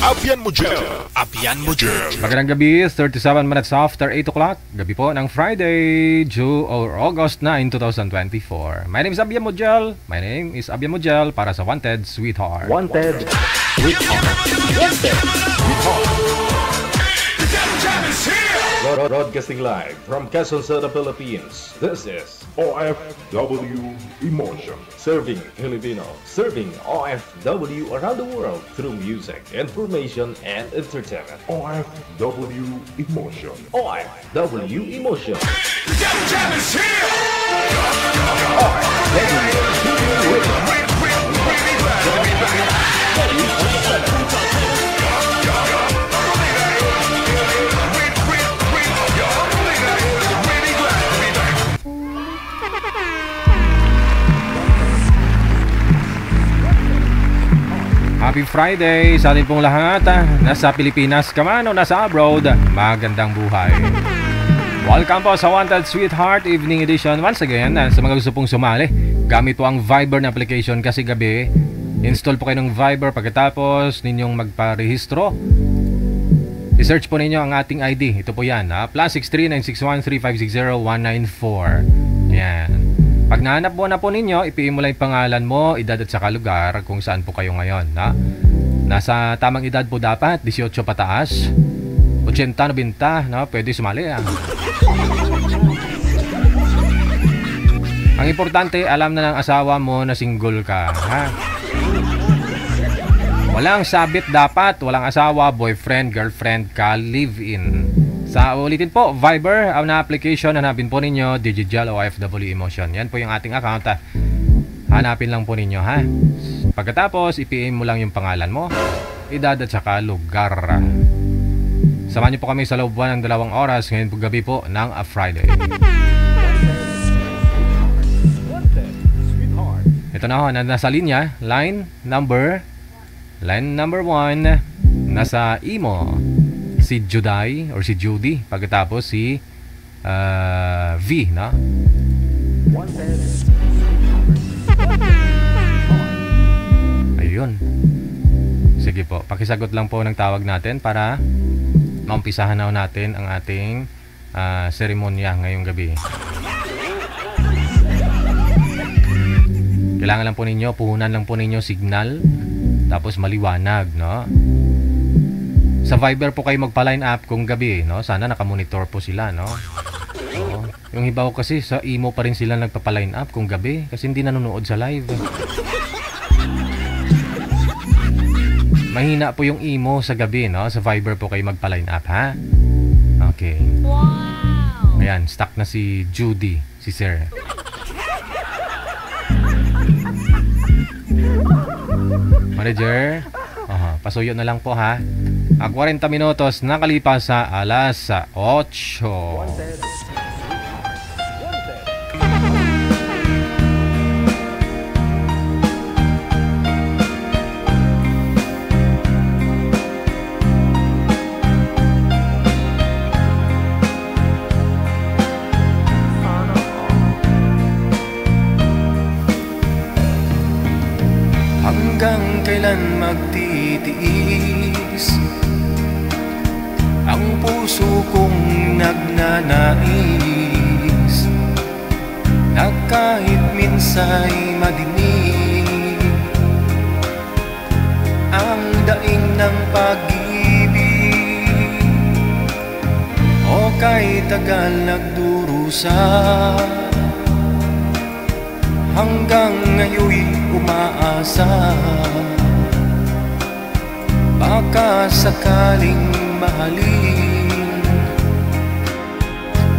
Abian Mujel. Abian Mujel. Magandang gabi, 37 minutes after 8 o'clock. Gabi po ng Friday, August 9, 2024. My name is Abian Mujel. My name is Abian Mujel para sa Wanted Sweetheart. Wanted Sweetheart. Wanted Sweetheart. Broadcasting live from Quezon City, Philippines. This is OFW Emotion. Serving Filipino, serving OFW around the world through music, information, and entertainment. OFW Emotion. OFW Emotion. Happy Friday sa atin pong lahat. Nasa Pilipinas ka man o nasa abroad, magandang buhay. Welcome po sa Wanted Sweetheart Evening Edition. Once again, sa mga gusto pong sumali, gamit po ang Viber na application kasi gabi. Install po kayo ng Viber pagkatapos ninyong magparehistro. I-search po ninyo ang ating ID. Ito po yan, +63 961 3560 194. Yan. Pag nahanap mo na po ninyo, ipiin mo lang yung pangalan mo, edad at saka lugar kung saan po kayo ngayon. Nasa tamang edad po dapat, 18 pataas, 80, 90, pwede sumali. Ang importante, alam na ng asawa mo na single ka. Walang sabit dapat, walang asawa, boyfriend, girlfriend ka, live-in. Sa ulitin po, Viber, na application, hanapin po ninyo, Digital OFW Emotion. Yan po yung ating account. Hanapin lang po ninyo, ha. Pagkatapos, ipiin mo lang yung pangalan mo, edad at saka lugar. Samahan niyo po kami sa loob ng 2 oras ngayon po gabi po ng Friday. Ito na ho, nasa linya, line number 1, nasa Imo. Si Juday or si Judy, pagkatapos si V, no? Ayun. Sige po, pakisagot lang po ng tawag natin para maumpisahan na natin ang ating seremonya ngayong gabi. Kailangan lang po ninyo, puhunan lang po ninyo signal, tapos maliwanag, no? Sa Viber po kayo magpa-line up kung gabi, no? Sana nakamonitor po sila, no? Oo. Yung iba ko kasi sa Imo pa rin sila nagpapa-line up kung gabi kasi hindi nanonood sa live. Mahina po yung Imo sa gabi, no? Sa Viber po kayo magpa-line up, ha? Okay. Wow! Ayan, stuck na si Judy, si Sir. Manager, pasuyo na lang po, ha? 40 minutos nakalipas sa alas 8. Hanggang kailan magtitiis ang puso kong nagnanais na kahit minsa'y madinig ang daing ng pag-ibig o kay tagal nagdurusa hanggang ngayon'y umaasa baka sakaling mahalin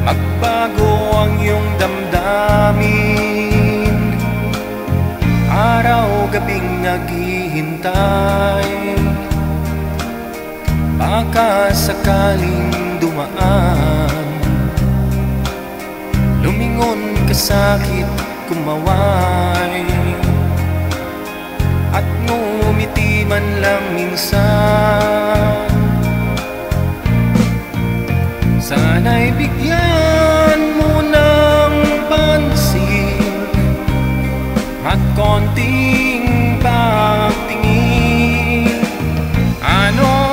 magbago ang iyong damdamin araw-gabing naghihintay baka sakaling dumaan lumingon kasakit kumaway at ngumiti man lang minsan sana'y bigyan mo ng pansin at konting pagtingin ano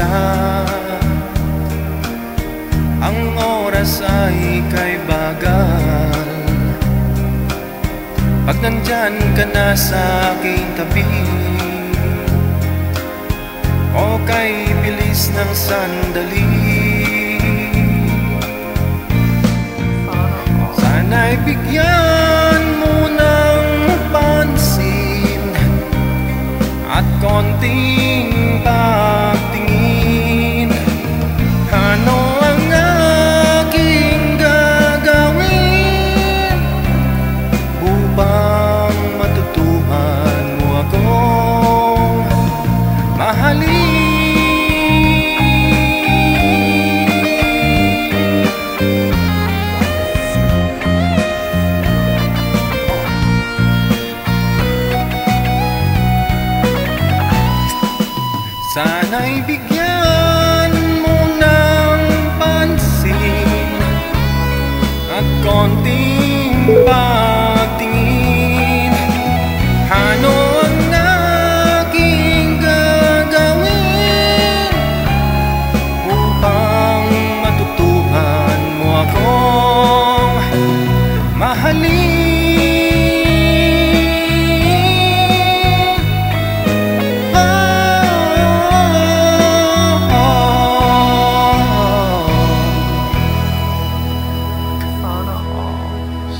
kita. Ang oras ay kay bagal pag nandyan ka na sa aking tabi. O kay bilis ng sandali, sana'y bigyan mo ng pansin at konting pagtingin. Ano ang aking gagawin upang matutuhan mo akong mahalin? Sana'y bigyan mo ng pansin at konting pagtingin. Ano ang aking gagawin upang matutuhan mo akong mahalin?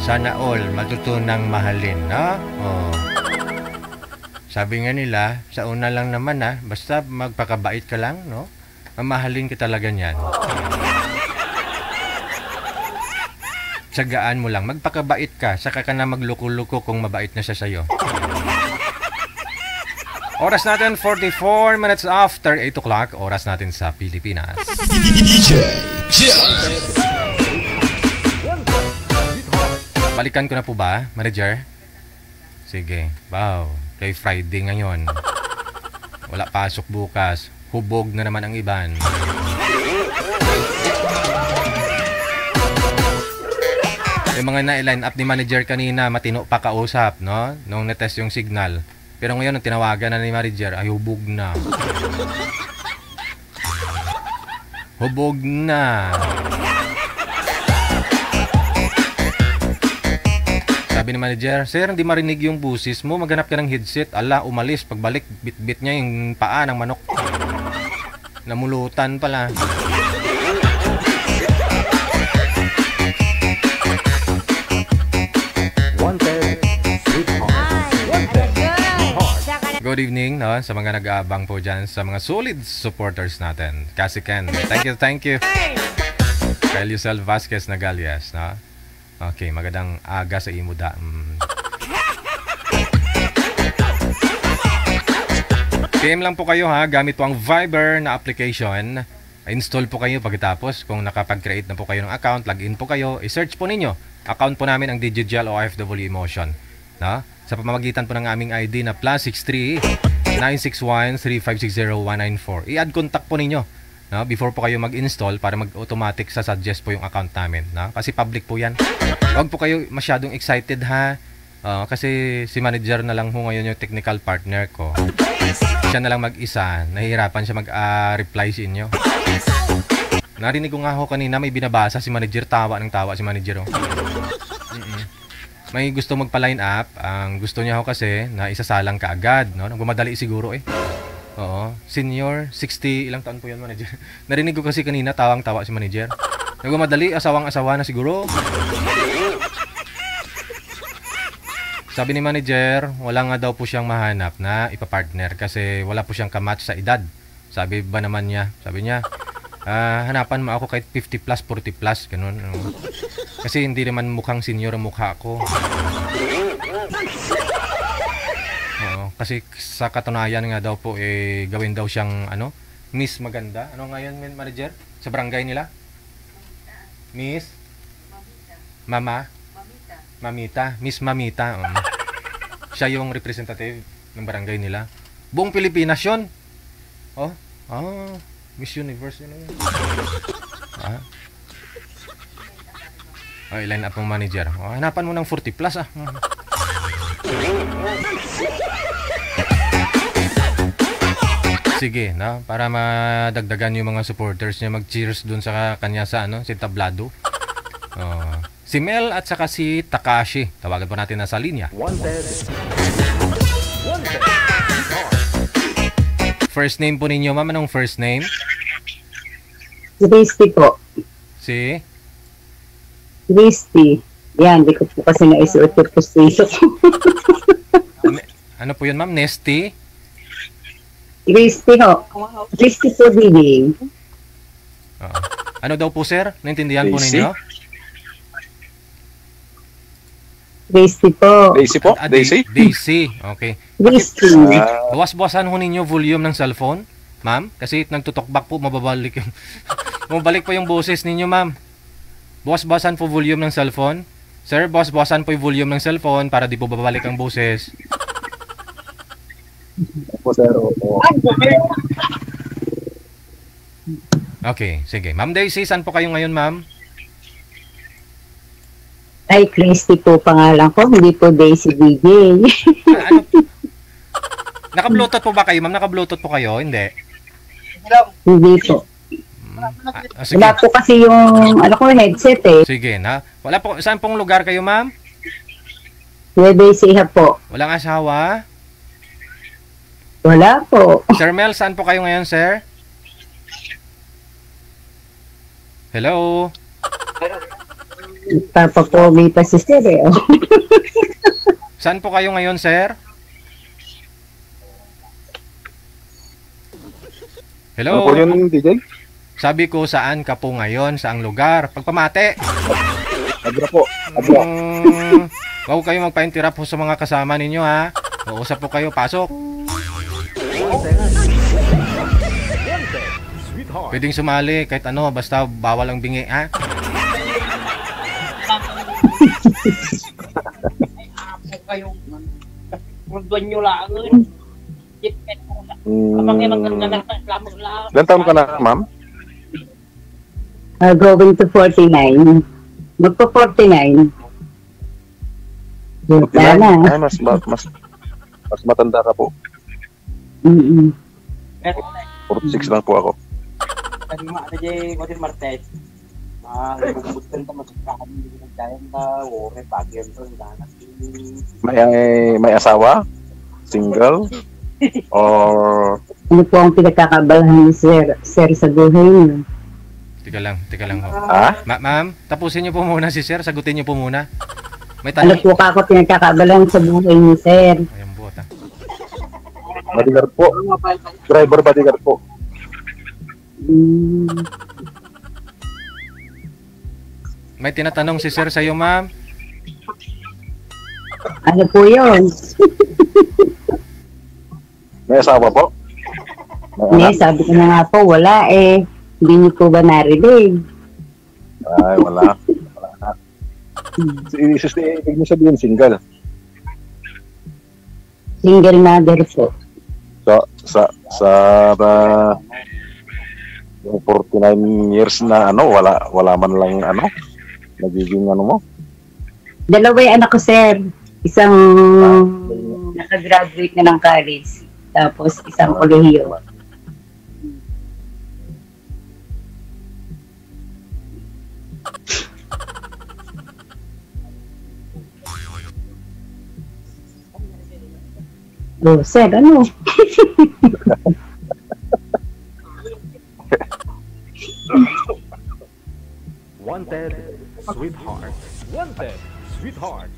Sana all matutunang mahalin, no? Oh. Sabi nga nila, sa una lang naman basta magpakabait ka lang, no? Mamahalin ka talaga niyan. Tsagaan mo lang, magpakabait ka, saka ka na magluko-luko kung mabait na siya sa'yo. Oras natin 44 minutes after 8 o'clock, oras natin sa Pilipinas. Balikan ko na po ba, manager? Sige, wow. Kay Friday ngayon. Wala pasok bukas. Hubog na naman ang iban. Yung mga na-line up ni manager kanina, matino pa kausap, no? Nung netest yung signal. Pero ngayon, nung tinawagan na ni manager, ay hubog na. Hubog na. Sabi ni manager, sir, hindi marinig yung busis mo. Maghanap ka ng headset. Ala, umalis. Pagbalik, bit-bit niya yung paa ng manok. Namulutan pala. Good evening, no? Sa mga nag-aabang po dyan, sa mga solid supporters natin. Kasi Ken, thank you. Kay Lucel Vasquez Nagalias, no? Okay, magandang aga sa imuda. PM lang po kayo gamit po ang Viber na application. Install po kayo pagkatapos. Kung nakapag-create na po kayo ng account, login po kayo, i-search po ninyo. Account po namin ang Digigel OFW Emotion. No? Sa pamamagitan po ng aming ID na +63 961 3560 194. I-add contact po ninyo. No? Before po kayo mag-install para mag-automatic sa suggest po yung account namin. No? Kasi public po yan. Huwag po kayo masyadong excited kasi si manager na lang po ngayon yung technical partner ko. Siya na lang mag-isa. Nahihirapan siya mag-reply sa inyo. Narinig ko nga ho kanina may binabasa si manager. Tawa ng tawa si manager. May gusto magpa-line up. Ang gusto niya ho kasi na isasalang ka agad. No? Nagmamadali siguro Oo. Senior, 60, ilang taon po yan, manager? Narinig ko kasi kanina, tawang-tawa si manager. Nagmamadali, asawang-asawa na siguro. Sabi ni manager, wala nga daw po siyang mahanap na ipapartner kasi wala po siyang kamatch sa edad. Sabi ba naman niya? Sabi niya, hanapan mo ako kahit 50 plus, 40 plus, ganun. Kasi hindi naman mukhang senior ang mukha ko. Kasi sa katunayan nga daw po gawin daw siyang Miss Maganda. Ano ngayon, manager? Sa barangay nila? Miss Mamita. Mamita. Miss Mamita. Siya yung representative ng barangay nila. Buong Pilipinas 'yon. Miss Universe yun. Line up ng manager. Hanapan mo ng 40 plus Sige, no? Para madagdagan yung mga supporters niya mag-cheers dun sa kanya sa si Tablado. Si Mel at saka si Takashi. Tawagan po natin na sa linya. First name po ninyo, ma'am. Anong first name? Christy po. Si? Christy. Yan, di ko po kasi naisuot yung postation. Ano po yun, ma'am? Nesty? Christy ho. Christy po, Diding. Ano daw po, sir? Naintindihan po Daisy? ninyo? Christy po. Daisy po? Daisy? Daisy. Okay. Christy. Bawas-bawasan ho ninyo volume ng cellphone, ma'am. Kasi nagtutok-back po, mababalik yung... mabalik po yung boses ninyo, ma'am. Bawas-bawasan po volume ng cellphone. Sir, bawas-bawasan po yung volume ng cellphone para di po babalik ang boses. Opo, sir. Opo. Okay, sige. Ma'am Daisy, saan po kayo ngayon, ma'am? Ay, Christy po pangalan ko. Hindi po Daisy DJ. Ano? Naka-bluetooth po ba kayo, ma'am? Naka-bluetooth po kayo? Hindi. Hindi po. Sige. Wala po kasi yung headset eh. Sige, na. Wala po. Saan pong lugar kayo, ma'am? Nueva Ecija po. Walang asawa? Wala po. Sir Mel, saan po kayo ngayon, sir? Hello? Papapogi pa si Sir eh. Saan po kayo ngayon, sir? Hello? Ano po yun, DJ? Sabi ko, saan ka po ngayon? Saang lugar? Pagpamate. Abra po. Abra. Huwag kayo magpa-interrupt po sa mga kasama ninyo, ha? Uusap po kayo. Pasok. Pwedeng sumali kahit ano, basta bawal ang bingi, ha? Ilan taon ka na, ma'am? Going to 49. Magpo 49. Wala na. Ay, mas matanda ka po. 46 lang po ako. May asawa? Single? Or Ano po ang pinagkakabalahan ni Sir sa buhay niyo? Tika lang ho. ha? Ma'am, tapusin niyo po muna si sir. Sagutin niyo po muna. May Ano tanong. po ako pinagkakabalahan sa buhay ni Sir? Ayan po, ta. Bodyguard po. Driver bodyguard po. May tinatanong si sir sa'yo, ma'am. Ano po yun? May asawa po? May Hindi, sabi ko na nga po, wala eh. Hindi niyo po ba narinig? Ay, wala. Ibig mo sabihin single. Single mother po. Yung 49 years na wala man lang nagiging mo. Dalawa yung anak ko, Sir. Isang nakagraduate na ng college. Tapos isang kolehiyo. Oh, Sir, ano? Wanted, sweetheart. Wanted, sweetheart.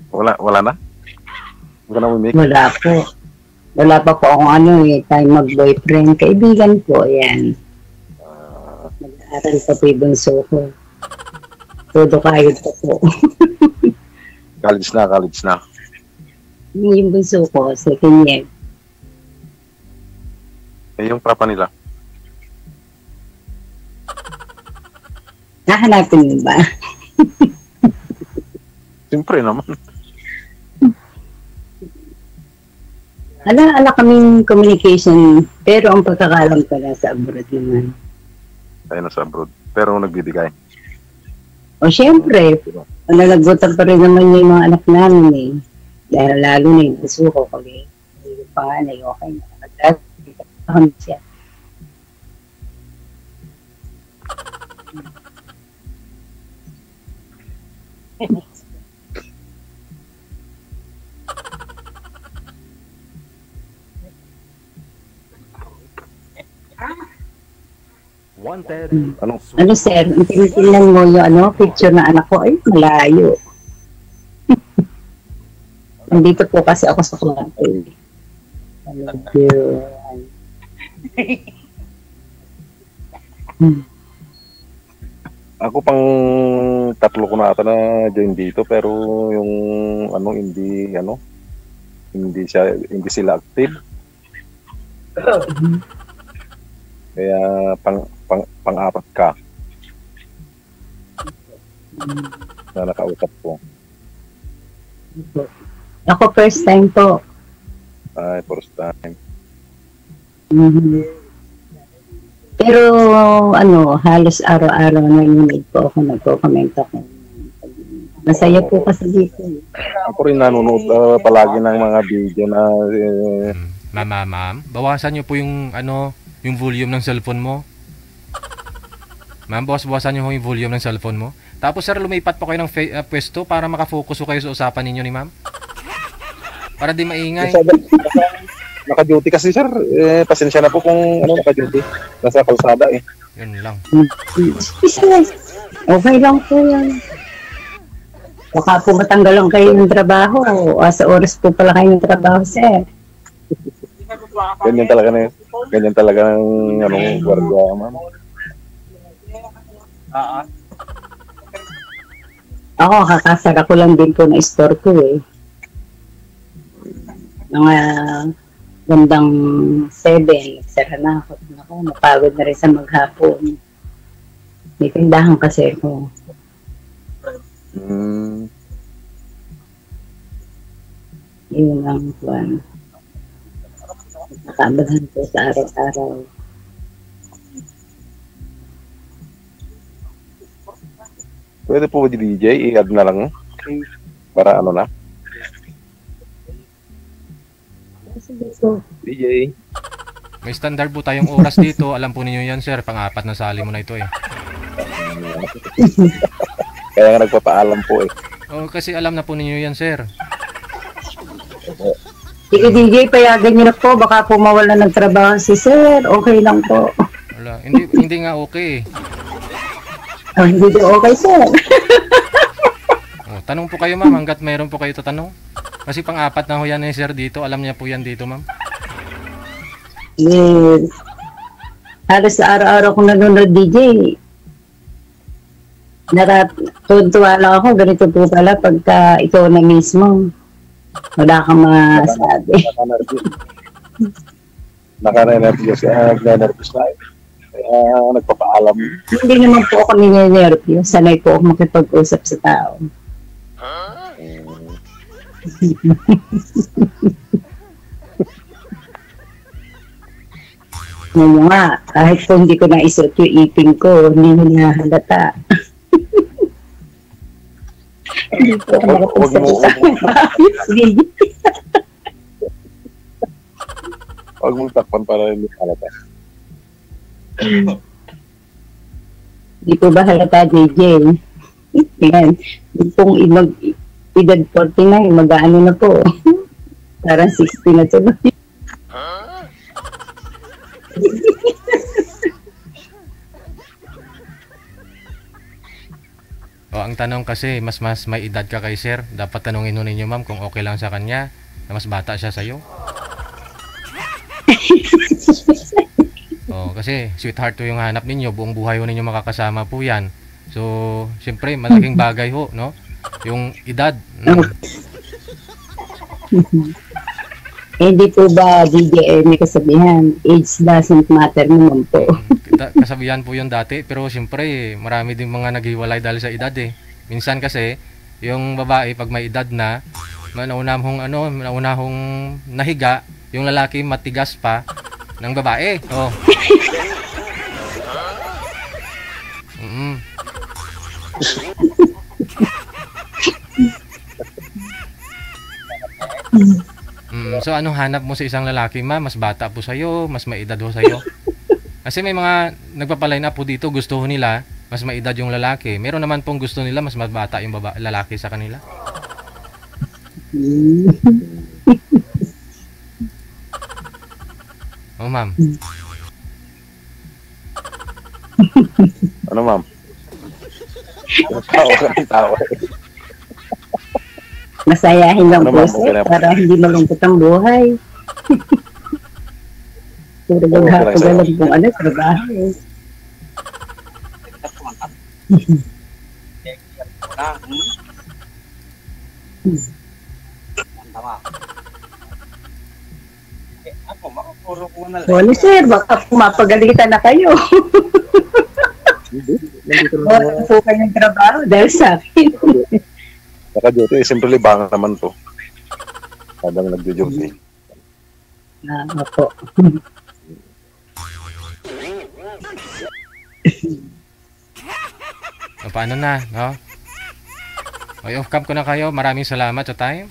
Wala na? Wala na umimik? Wala po. Wala pa po akong tayo mag-boyfriend. Kaibigan po, yan. Nag-aaral pa po yung bunso ko. Todo kayo pa po. College na. Yung bunso ko, second year. Eh, yung papa nila. Nahanapin mo ba? Siyempre naman. Ala kaming communication, pero ang pagkakalam pala sa abroad naman. Tayo na sa abroad. Pero nagbibigay. O syempre, nalagutan pa rin naman yung mga anak namin eh. Dahil lalo na yung gusto ko kami. yung panganay, okay na. Nag-graduate siya. Wanted. Ano sir, ang tinitingnan mo yung picture ng anak ko, ay malayo. Nandito po kasi ako sa kwarto. Thank you. Ako pang tatlo ko na ata na join dito pero yung hindi sila active. Kaya pang-apat ka na nakausap ko. Ako first time po. Ay, first time. Pero halos araw-araw nanonood po ako, nagko-comment ako. Masaya po kasi dito. Ako rin nanonood palagi ng mga video na Ma'am, bawasan niyo po yung yung volume ng cellphone mo. Ma'am, bawasan niyo yung volume ng cellphone mo. Tapos sir, lumipat po kayo ng pwesto para makafocus kayo sa usapan ninyo ni ma'am. Para di maingay. Naka-duty kasi sir, pasensya na po kung naka-duty. Nasa kalsada eh. Yun lang. Okay lang po yan. Baka po matanggal lang kayo ng trabaho. Sa oras po pala kayo ng trabaho, sir. Ganyan talaga ng gwardiya, ma'am. Ako, kakasara ko lang din po na store ko eh. Mga bandang 7, nagsara na ako. Ako, napagod na rin sa maghapon. May tindahan kasi ako. Yun lang po. Nakabaghan po sa araw-araw. Pwede po ba DJ, i-add na lang para na? DJ. May standard po tayong oras dito. Alam po ninyo yan, sir. Pang-apat na sali mo na ito eh. Kaya nga nagpapaalam po eh. Kasi alam na po ninyo yan, sir. Sige DJ, payagan niyo na po. Baka po mawala ng trabaho si sir. Okay lang po. Wala. Hindi nga okay. Hindi do okay, sir. Tanong po kayo, ma'am, hanggat mayroon po kayo tatanong. Kasi pang-apat na ho yan eh, sir, dito. Alam niya po yan dito, ma'am. Yes. Halos sa araw-araw kong nanonood, DJ. Tuntua lang ako. Ganito po pala pagka ikaw na mismo. Wala kang masabi. Naka-nervous na eh. Kaya nagpapaalam. Hindi naman po ako ninenervyo. Sanay po ako makipag-usap sa tao. Ngayon nga, kahit po hindi ko naisuot yung ipin ko, hindi mo nahalata. Hindi po ako makapagsalita. Huwag mong takpan para hindi halata. Hindi po ba halata, JJ? Yan. Yung pong edad 49, mag-ano na po. Parang 60 na ito. Ang tanong kasi, mas may edad ka kay sir. Dapat tanungin nun ninyo, ma'am, kung okay lang sa kanya na mas bata siya sa'yo. Kasi sweetheart to yung hanap ninyo. Buong buhay ho ninyo makakasama po yan. So, siyempre, malaking bagay ho, no? Yung edad. Hindi po ba DJ may kasabihan, age doesn't matter naman po. Kasabihan po yun dati, pero siyempre marami din mga naghiwalay dahil sa edad eh. Minsan kasi yung babae pag may edad na, naunahong nahiga, yung lalaki matigas pa ng babae. So anong hanap mo sa isang lalaki, ma'am? Mas bata po sa'yo? Mas may edad ho sa'yo? Kasi may mga nagpapaline up po dito, gusto ho nila mas may edad yung lalaki. Meron naman pong gusto nila mas bata yung lalaki sa kanila. Oh, ma'am. Ano, ma'am? Tawa ka ng tawa. Masayahin lang Ano, po ma'am? Okay sir, na po. para hindi malungkot ang buhay. Puro gaghapagalan pong trabaho. Sorry sir, baka pumapagalitan na kayo. Wala po kayong trabaho dahil sa akin. Naka-duty, simple libangan naman to. Habang nagjo-duty. Opo. O, paano na, no? Okay, off-cam ko na kayo. Maraming salamat sa time.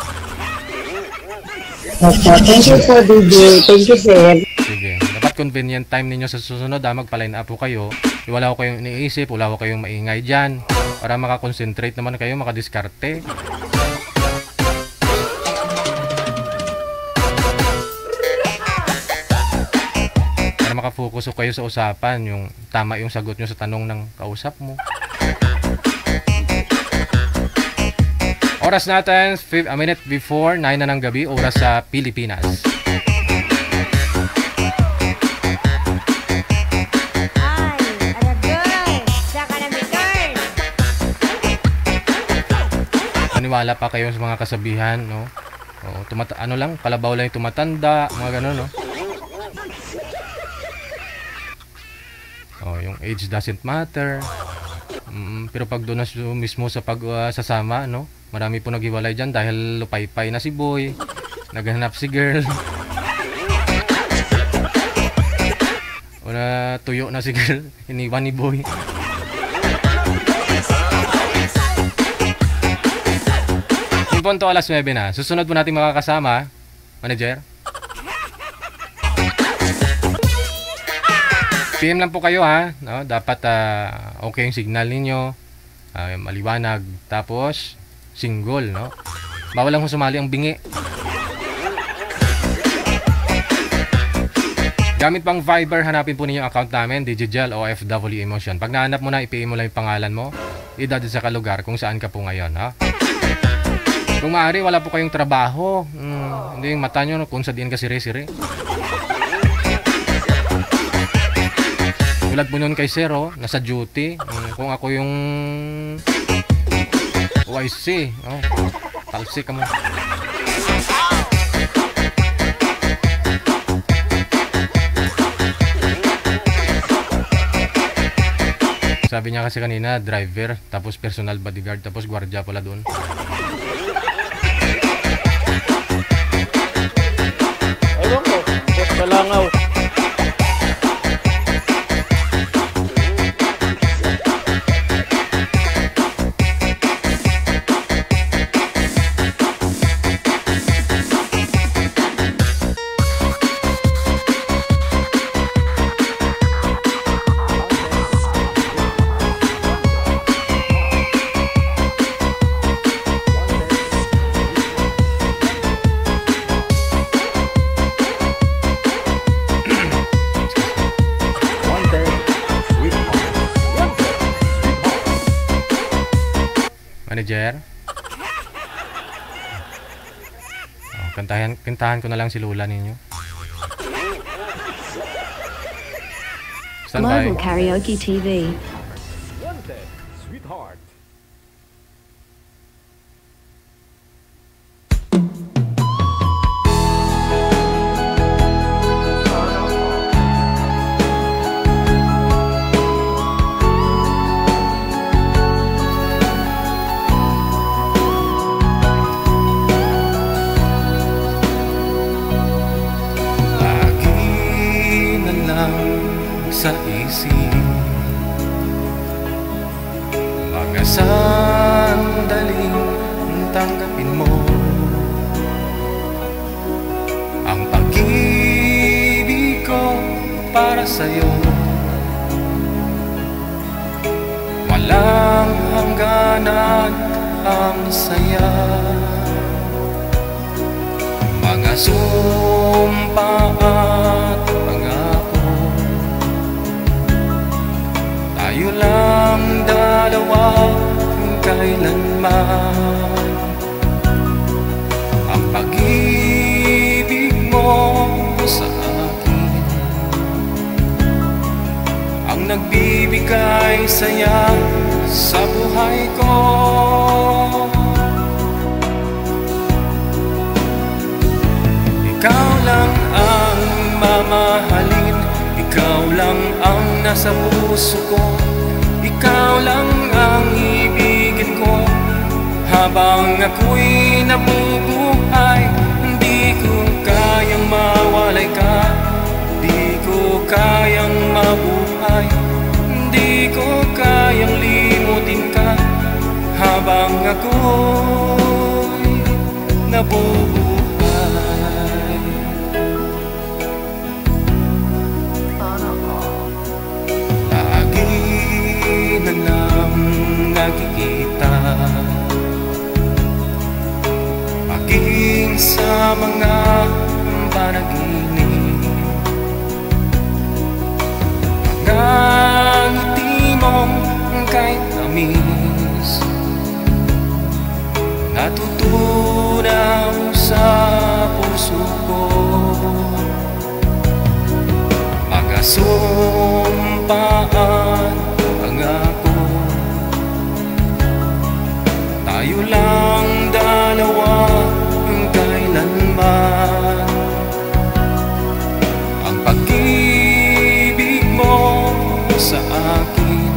Opo, thank you po, DJ. Thank you, sir. Sige. Dapat convenient time ninyo sa susunod. Magpa-line up po kayo. Wala ko kayong iniisip. Wala ko kayong maingay dyan. Para makakonsentrate naman kayo. Makadiskarte. Para makafocus kayo sa usapan. Yung tama yung sagot nyo sa tanong ng kausap mo. Oras natin, a minute before 9 na ng gabi, oras sa Pilipinas. Maniwala pa kayo sa mga kasabihan, no? O, ano lang, kalabaw lang yung tumatanda, mga gano'n, no? O, yung age doesn't matter. Pero pag doon na mismo sa pagsasama, no? Marami po naghiwalay dyan dahil lupay-pay na si boy, naghanap si girl, o na tuyo na si girl, iniwan ni boy. Yung punto alas 9 na. Susunod po natin makakasama, manager. PM lang po kayo, ha, no? Dapat okay yung signal ninyo, maliwanag, tapos single, no? Bawal lang sumali ang bingi. Gamit pang Viber, hanapin po ninyo yung account namin, Digigel OFW Emotion. Pag nahanap mo na, i-PM mo lang yung pangalan mo, edad sa kalugar kung saan ka po ngayon, ha? Kung maaari, wala po kayong trabaho. Hindi yung mata nyo kung saan ka sire-sire. Tulad po nun kay Zero, nasa duty. Kung ako yung YC, oh, talsik ka mo. Sabi niya kasi kanina, driver, tapos personal bodyguard, tapos gwardiya pala doon. Ewan ko, boss Kalangaw. Manager. Oh, kantahan ko na lang si Lula ninyo. Standby. Global Karaoke TV. Wanted, sweetheart. Sa isip mga sandaling tanggapin mo sa'yo. Walang hangganan ang saya, mga sumpa at pangako. Tayo lang dalawa kailanman. Ang pag-ibig mo sa akin ang nagbibigay saya sa buhay ko. Ikaw lang ang mamahalin, ikaw lang ang nasa puso ko, ikaw lang ang ibigin ko. Habang ako'y nabubuhay, hindi ko kayang mawalay ka, hindi ko kayang mabuhay, hindi ko kayang limutin ka. Habang ako'y nabubuhay, lagi na lang nakikita, maging sa mga panaginip, mga ngiti mong kahit tamis, natutunaw sa puso ko. Mga sumpaan, pangako, tayo lang dalawa kailanman. Ang pag-ibig mo sa akin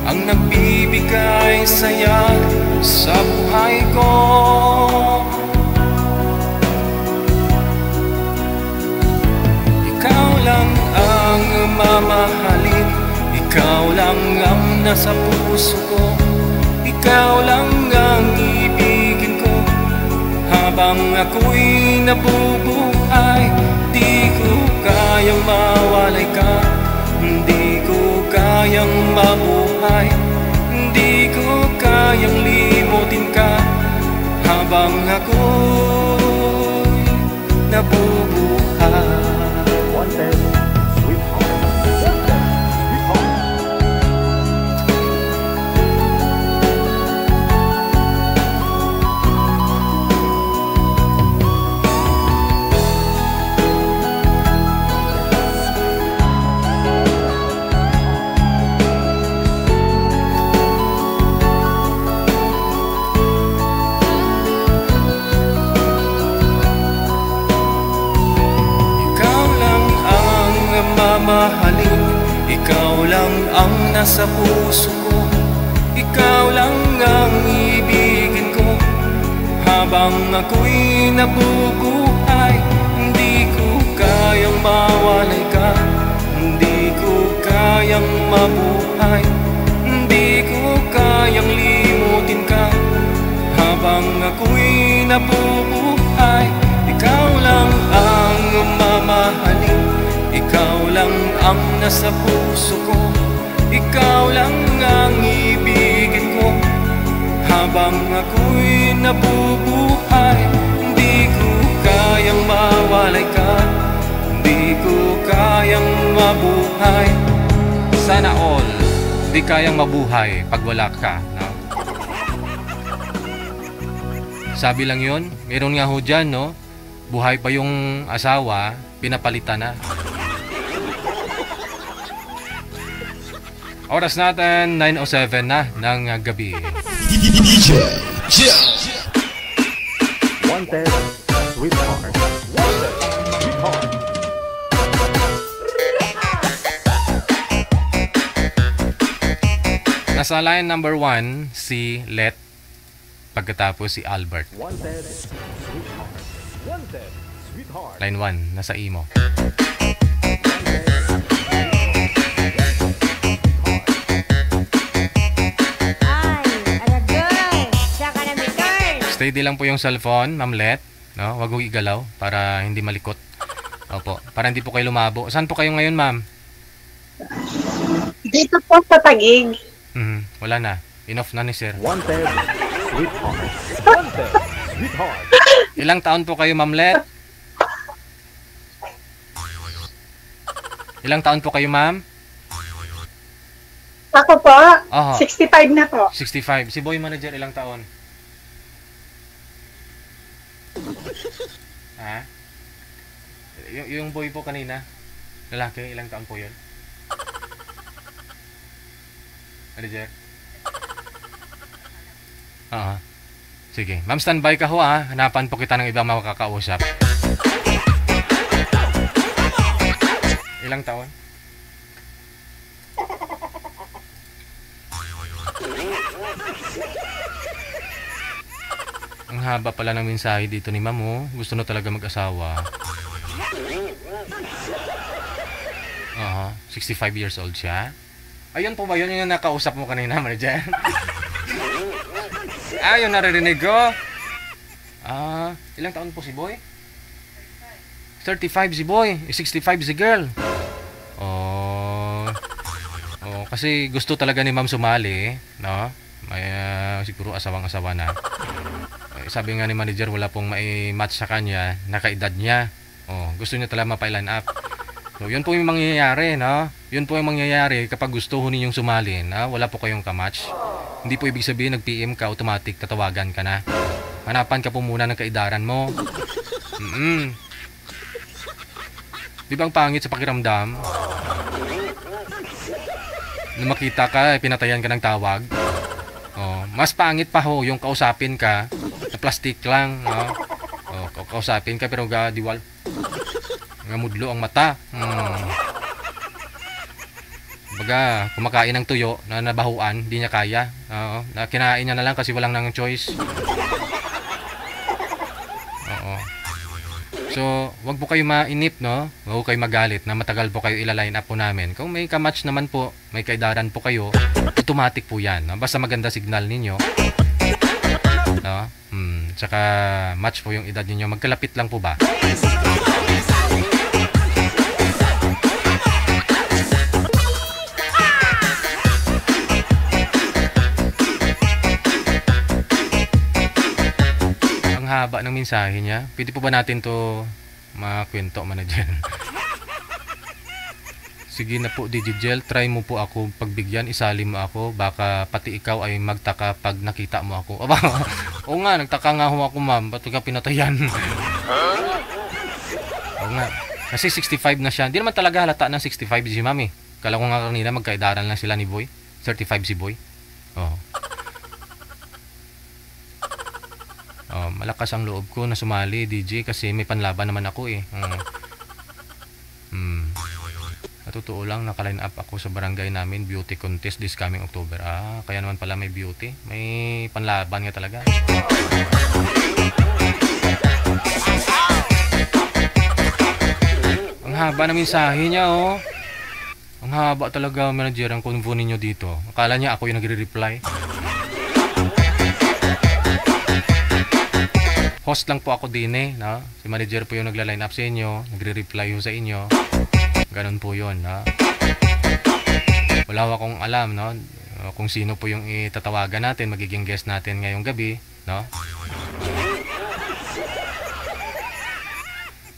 ang nagbibigay saya sa buhay ko. Ikaw lang ang mamahalin, ikaw lang ang nasa puso ko, ikaw lang ang ibigin ko. Habang ako'y nabubuhay, di ko kayang mawalay ka, hindi ko kayang mabuhay, hindi ko kayang limutin ka. Habang ako'y nabubuhay. Wanted, sweetheart. Wanted, sweetheart. Mamahalin, ikaw lang ang nasa puso ko, ikaw lang ang ibigin ko. Habang ako'y nabubuhay, hindi ko kayang mawalay ka, hindi ko kayang mabuhay, hindi ko kayang limutin ka. Habang ako'y nabubuhay, ikaw lang ang mamahalin, ikaw lang ang nasa puso ko, ikaw lang ang ibigin ko. Habang ako'y nabubuhay, hindi ko kayang mawalay ka, hindi ko kayang mabuhay. Sana all, di kayang mabuhay pag wala ka, no? Sabi lang yun, meron nga ho dyan, no? Buhay pa yung asawa, pinapalitan na. Oras natin, 9:07 na ng gabi. Wanted, sweetheart. Wanted, sweetheart. Nasa line number 1, si Let. Pagkatapos si Albert. Wanted, sweetheart. Wanted, sweetheart. Line 1, nasa imo. Steady lang po yung cellphone, Ma'am Let. No? Wag mo igalaw para hindi malikot. Opo, para hindi po kayo lumabo. Saan po kayo ngayon, ma'am? Dito po sa Taguig. Wala na. Enough na ni sir. Wanted, sweetheart. Wanted, sweetheart. Ilang taon po kayo, Ma'am Let? Ilang taon po kayo, ma'am? Ako po, Aha. 65 na po. 65. Si boy manager, ilang taon? Ha? Yung boy po kanina, lalaki, ilang taon po yun? Manager? Sige. Ma'am, standby ka ho ha. Hanapan po kita ng ibang makakausap. Ilang taon? Ang haba pala ng mensahe dito ni ma'am oh. Gusto na talaga mag-asawa. 65 years old siya. Ayun po ba yun yung nakausap mo kanina, manager? Yung naririnig ko. Ilang taon po si boy? 35 si boy. 65 si girl. Kasi gusto talaga ni ma'am sumali, no? May siguro asawang-asawa na. Sabi nga ni manager wala pong mai-match sa kanya, nakaedad niya. Gusto niya talaga mapa-line up. So, yun po yung mangyayari, no? Yun po yung mangyayari kapag gusto ho ninyong sumali, na wala po kayong kamatch. Hindi po ibig sabihin nag-PM ka, automatic tatawagan ka na. Hanapan ka po muna ng kaedaran mo. Di ba ang pangit sa pakiramdam? Nung makita ka, pinatayan ka ng tawag. Mas pangit pa ho yung kausapin ka na plastic lang, no? Kausapin ka pero diwal ngamudlo ang mata. Baga, kumakain ng tuyo na nabahuan, hindi niya kaya. Na kinain niya na lang kasi walang nang choice. So, wag po kayo mainip, no? Wag kayo magalit na matagal po kayo ila-line up po namin. Kung may kamatch naman po, may kaedaran po kayo, automatic po yan. No? Basta maganda signal ninyo. No? Tsaka match po yung edad ninyo. Magkalapit lang po ba? Haba ng mensahe niya. Pwede po ba natin to makwento, manager? Sige na po, Digigel. Try mo po ako pagbigyan. Isali mo ako. Baka pati ikaw ay magtaka pag nakita mo ako. Aba, oo nga, nagtaka nga ho ako, ma'am. Ba't ka pinatayan? Oo nga. Kasi 65 na siya. Hindi naman talaga halata ng 65 si mami. Kala ko nga kanina magkaedaran lang sila ni Boy. 35 si Boy. Malakas ang loob ko na sumali, DJ, kasi may panlaban naman ako eh. Totoo lang, naka-line up ako sa barangay namin, beauty contest this coming October. Kaya naman pala may beauty. May panlaban nga talaga. Ang haba na mensahe niya, oh. Ang haba talaga, manager, ang convo ninyo dito. Akala niya ako yung nagre-reply. Host lang po ako din eh, no? Si manager po yung nagla-line up sa inyo, nagre-reply sa inyo. Ganun po yun, no? Wala akong alam, no? Kung sino po yung itatawagan natin, magiging guest natin ngayong gabi, no?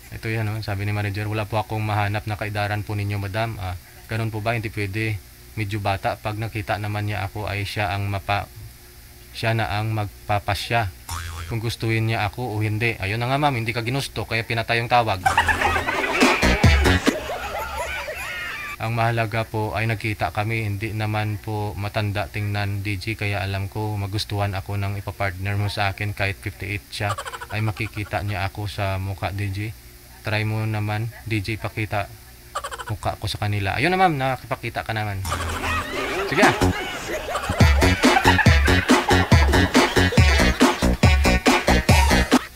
Ito yan, no? Sabi ni manager, wala po akong mahanap na kaedaran po ninyo, madam. Ganun po ba? Hindi pwede. Medyo bata. Pag nakita naman niya ako ay siya na ang magpapasya. Kung gustuhin niya ako o hindi. Ayun na nga, ma'am, hindi ka ginusto kaya pinatay yung tawag. Ang mahalaga po ay nagkita kami, hindi naman po matanda tingnan, DJ, kaya alam ko magustuhan ako ng ipapartner mo sa akin kahit 58 siya ay makikita niya ako sa mukha, DJ. Try mo naman, DJ, pakita mukha ko sa kanila. Ayun na, ma'am, nakipakita ka naman. Sige.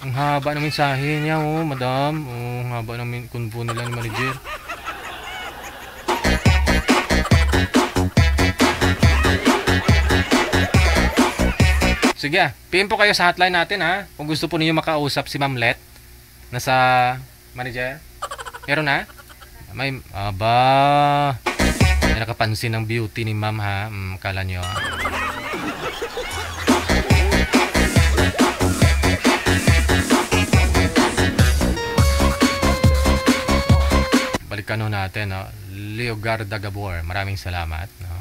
Ang haba ng mensahe niya, oh, madam. Ang haba ng convo nila ni manager. Sige, PM po kayo sa hotline natin, ha. Kung gusto po niyo makausap si Ma'am Let, nasa manager. Meron na? May, aba, may nakapansin ng beauty ni ma'am ha. Kala nyo. Balikan natin, no? Leogarda Gabor, maraming salamat, no?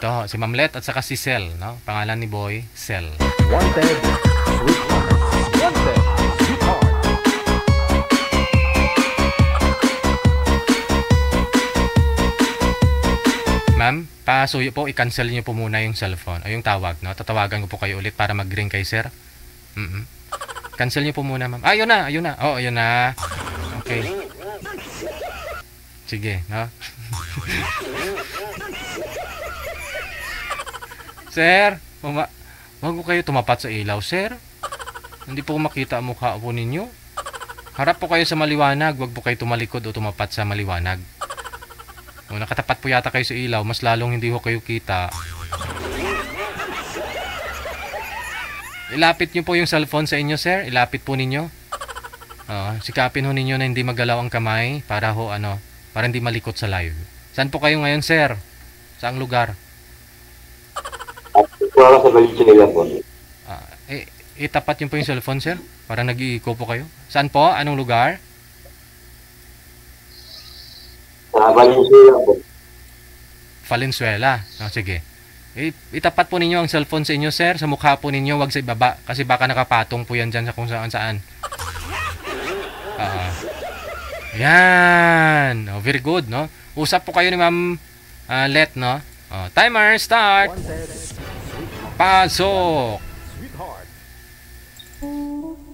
Ito, si Mamlet at saka si Cel, no? Pangalan ni Boy, Cel. Wanted, sweetheart. Wanted, sweetheart. Ma'am, pasuyo po, i-cancel niyo po muna yung cellphone o yung tawag, no? Tatawagan ko po kayo ulit para mag-ring kay sir. Cancel niyo po muna, ma'am. Ayun na, ayun na. Oh, ayun na. Okay. Sige, no? Sir, wag ko kayo tumapat sa ilaw, sir. Hindi po makita ang mukha po ninyo. Harap po kayo sa maliwanag, wag po kayo tumalikod o tumapat sa maliwanag. Kung nakatapat po yata kayo sa ilaw, mas lalong hindi ho kayo kita. Ilapit nyo po yung cellphone sa inyo, sir. Ilapit po ninyo. Sikapin ho ninyo na hindi magalaw ang kamay para ho, para hindi malikot sa live. Saan po kayo ngayon, sir? Saang lugar? Wala sa Valenzuela po. Itapat nyo po yung cellphone, sir. Parang nag-iiko po kayo. Saan po? Anong lugar? Valenzuela po. Valenzuela. Sige. Itapat po ninyo ang cellphone sa inyo, sir. Sa mukha po ninyo, wag sa ibaba. Kasi baka nakapatong po yan dyan sa kung saan. Yan. Very good, no? Usap po kayo ni Ma'am Let, no? Timer, start. Pasok.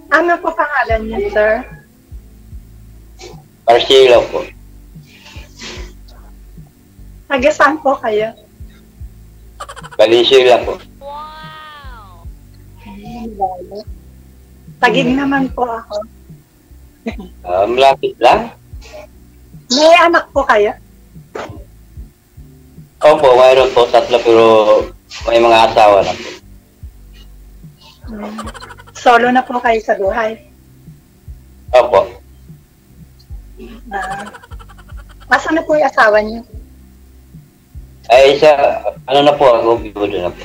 Ano po pangalan niya, sir? Marcelo po. Taga saan po kayo? Valenzuela po. Tagig naman po ako. Malapit lang. May anak po kayo? Opo, mayroon po 3 pero may mga asawa na po. Solo na po kayo sa buhay? Opo. Asan na po yung asawa niyo? Ay, na po ako, biyudo na po.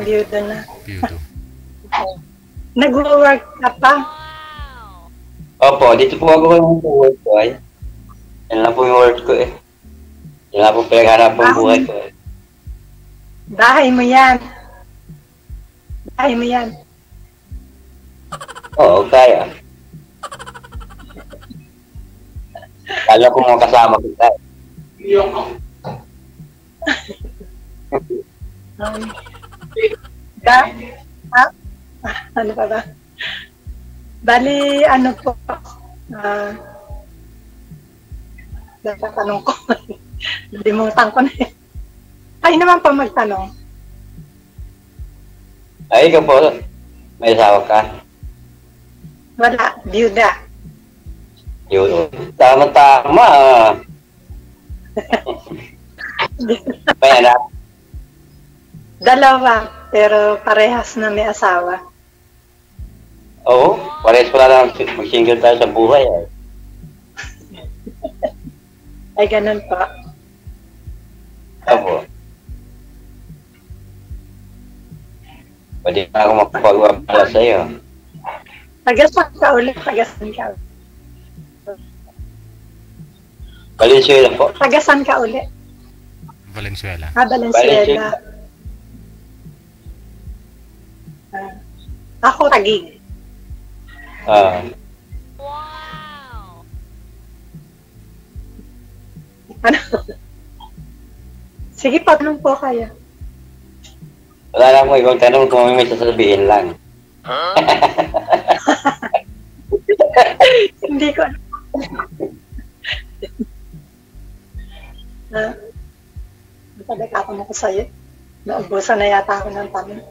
Biyudo na. Biyudo. Nag-work ka pa? Opo, dito po ako yung work ko ay. Yan lang po yung work ko eh. Yan lang po pinaghanap ang buhay ko eh. Bahay mo yan. Bahay mo yan. Oo, kaya. Kala ko mga kasama ko tayo. Ano pa ba? Bali, ano po, dapat tanong ko. Limutan ko na eh. Ay naman pa magtanong. Ay, ikaw po, may asawa ka? Wala, byuda. Yun, tama-tama. May anak? Dalawa, pero parehas na may asawa. Oo, parehas pala lang mag-single tayo sa buhay eh. Ay, ganun po. Opo. Pwede na ako makapag-wapala sa iyo. Tagasang ka ulit, tagasang ka ulit. Valenzuela po. Tagasan ka ulit. Valenzuela. Valenzuela. Ako, Tagig. Wow! Ano? Sige, tanong po kayo. Wala lang mo ibang tanong kung may sasabihin lang. Hindi ko. Napagkakapon ako sa'yo. Naubusan na yata ako ng tanong.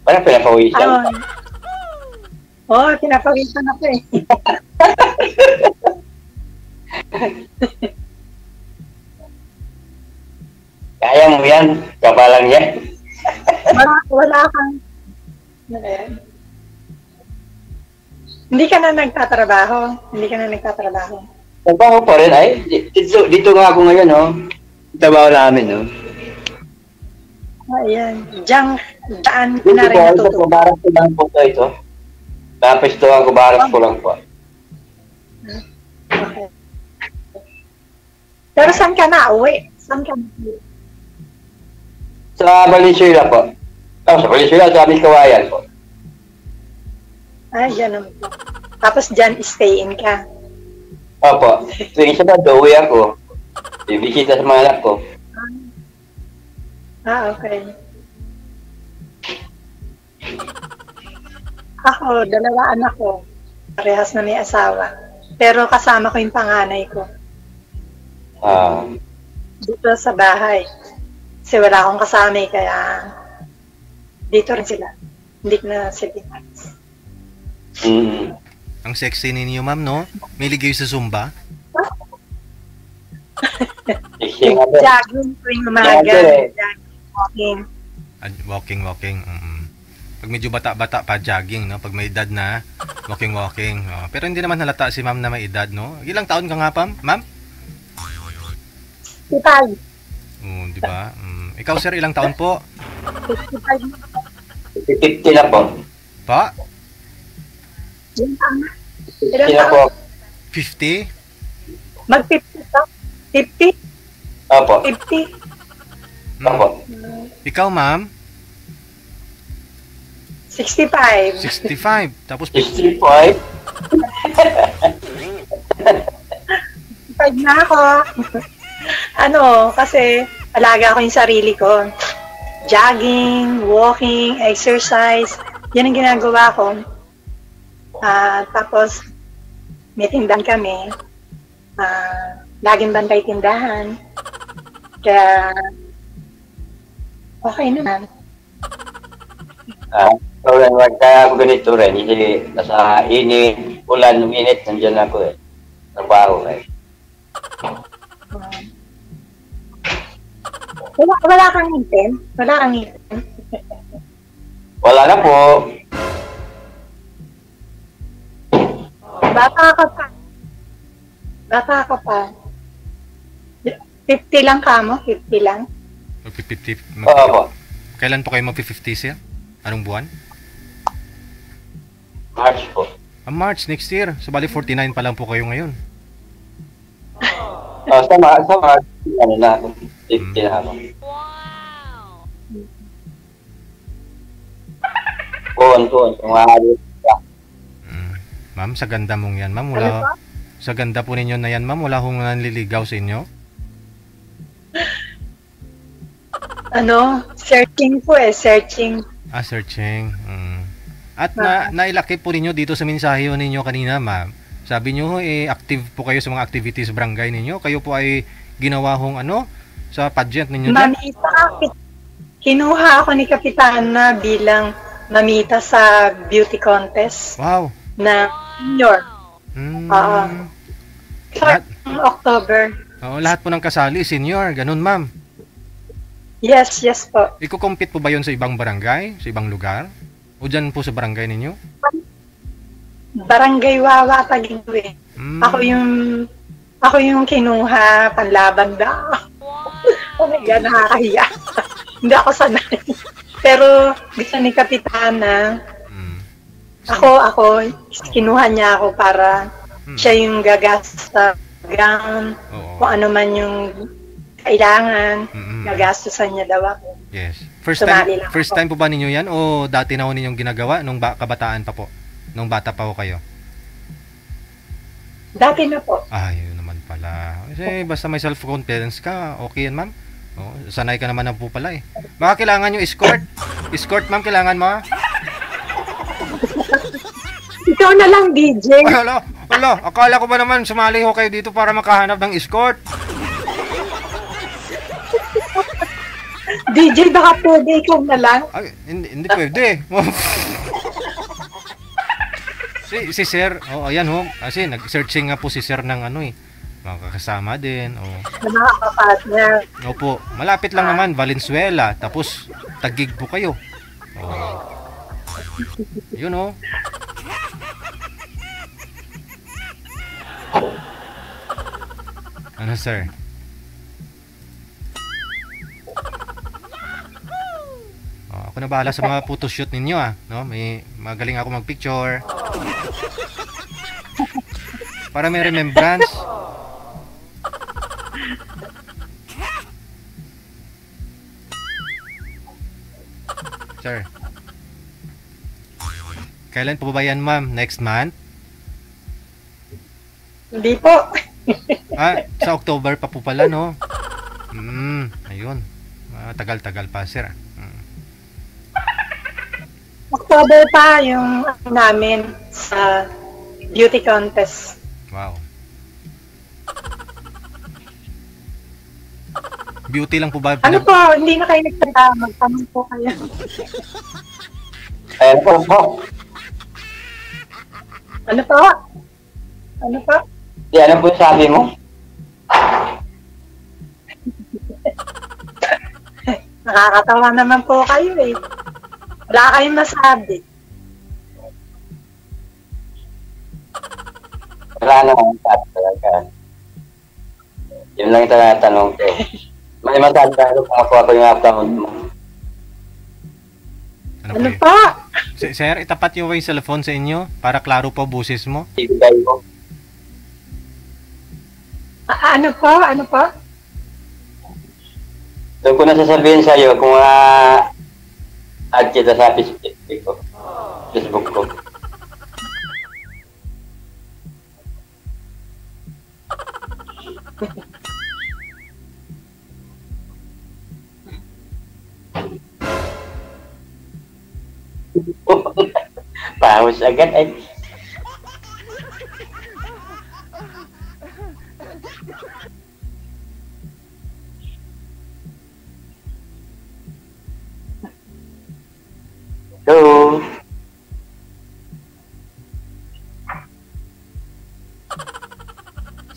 Parang pinapawisan. Oo, pinapawisan ako eh. Kaya mo yan, kapalang yan. Wala kang... Ano ba yan? Hindi ka na nagtatrabaho? Hindi ka na nagtatrabaho? Trabaho pa rin ay. Dito nga ako ngayon, no? Trabaho namin, no? Ayan. Daan Dito na po, rin ito po, baras ko lang po ito. Tapos ito ako, baras ko lang po. Okay. Pero saan ka na uwi? Saan ka na uwi? Sa Valenzuela po. Sa Valenzuela, sa aming kawayan po. Ay, dyan naman po. Tapos dyan, stay-in ka. Opo. Tuwing Sabado, uwi ako. Bibisita sa mga anak ko. Okay. Ako, 2 anak ko. Parehas na may asawa. Pero kasama ko yung panganay ko. Dito sa bahay. Kasi wala akong kasama kaya dito rin sila. Hindi na sila. Ang sexy ninyo, ma'am, no? May ligay sa Zumba? Jogging tuwing umaga. Jogging, walking. Walking. Pag medyo bata-bata pa, jogging, no? Pag may edad na, walking. Pero hindi naman halata si ma'am na may edad, no? Ilang taon ka nga, ma'am? 55. Di ba? Ikaw, sir, ilang taon po? 50 na po. Pa? Ilang na po. 50? Mag-50 ka? 50? Opo. 50? Opo. Ikaw, ma'am? 65. 65. Tapos 65? 65 na ako. Kasi alaga ko yung sarili ko. Jogging, walking, exercise. Yan ang ginagawa ko. Tapos, may tindahan kami. Laging bantay tindahan. Kaya, okay naman. So, kaya ako ganito rin. Hindi, nasa init, ulan, uminit, nandiyan ako eh. Trabaho eh. Wala kang ngipin? Wala kang ngipin? Wala na po. Bata ka pa. 50 lang ka mo? 50 lang? Oo. Kailan po kayo mag-50, sir? Anong buwan? March po. March next year. So, bali 49 pa lang po kayo ngayon. Sa March, ano na ako. 50 na ako. Tuon. Ma'am, sa ganda mong yan, ma'am. Sa ganda po ninyo na yan, ma'am. Wala akong nanliligaw sa inyo. Searching po searching. Searching. At nailaki po ninyo dito sa mensahe ninyo kanina, ma'am. Sabi nyo, active po kayo sa mga activities barangay ninyo. Kayo po ay ginawa hong sa pageant ninyo dyan? Kinuha ako ni Kapitana bilang mamita sa beauty contest. Wow. Na senior. October. Lahat po ng kasali, senior. Ganun, ma'am. Yes po. Iko-compete po ba yun sa ibang barangay? Sa ibang lugar? O dyan po sa barangay ninyo? Barangay Wawa Taguig. Ako yung kinuha panlaban ba? Oh my God, nakakahiya. Hindi ako sanay. Pero gusto ni Kapitana, ako, kinuha niya ako para siya yung gagasta gown, kung ano man yung kailangan, gagastusan niya daw ako. Yes. First time po ba ninyo yan o dati na ho ninyong ginagawa nung kabataan pa po? Nung bata pa ho kayo? Dati na po. Yun naman pala. Kasi basta may self-confidence ka, okay yan, ma'am. Sanay ka naman na po pala eh. Baka kailangan nyo escort? Escort, ma'am, kailangan mo? Ikaw na lang, DJ. Wala, akala ko ba naman sumali ho kayo dito para makahanap ng escort? DJ, baka pwede ikaw na lang? Hindi pwede. si Sir, ayan ho. Kasi nag-searching nga po si Sir ng makakasama din. Nakakapartner. Opo, malapit lang naman, Valenzuela. Tapos, Taguig po kayo. Yun Ano, sir? Oh, ako na bahala sa mga photoshoot ninyo, ah. No? May magaling ako magpicture. Para may remembrance. Sir. Kailan po ba yan, ma'am? Next month? Hindi po. Sa October pa po pala, no? Ayun. Tagal-tagal pa, sir. October pa yung namin sa beauty contest. Wow. Beauty lang po ba? Ano po? Hindi na kayo nagtanda. Magtanong po kayo. Ano po? Ano po? Ano po? Di, ano po sabi mo? Nakakatawa naman po kayo eh. Wala kayong masabi. Wala naman sabi talaga. Yun lang yung tinatanong ko. May masabi tayo kung ako yung afternoon mo. Ano pa? Sir, itapat niyo ba yung cellphone sa inyo para klaro po boses mo? Ibigay ko. Ano po? Ano po? Doon ko na sasabihin sa'yo kung add kita sa Facebook ko. Pahos agad ay. Hello.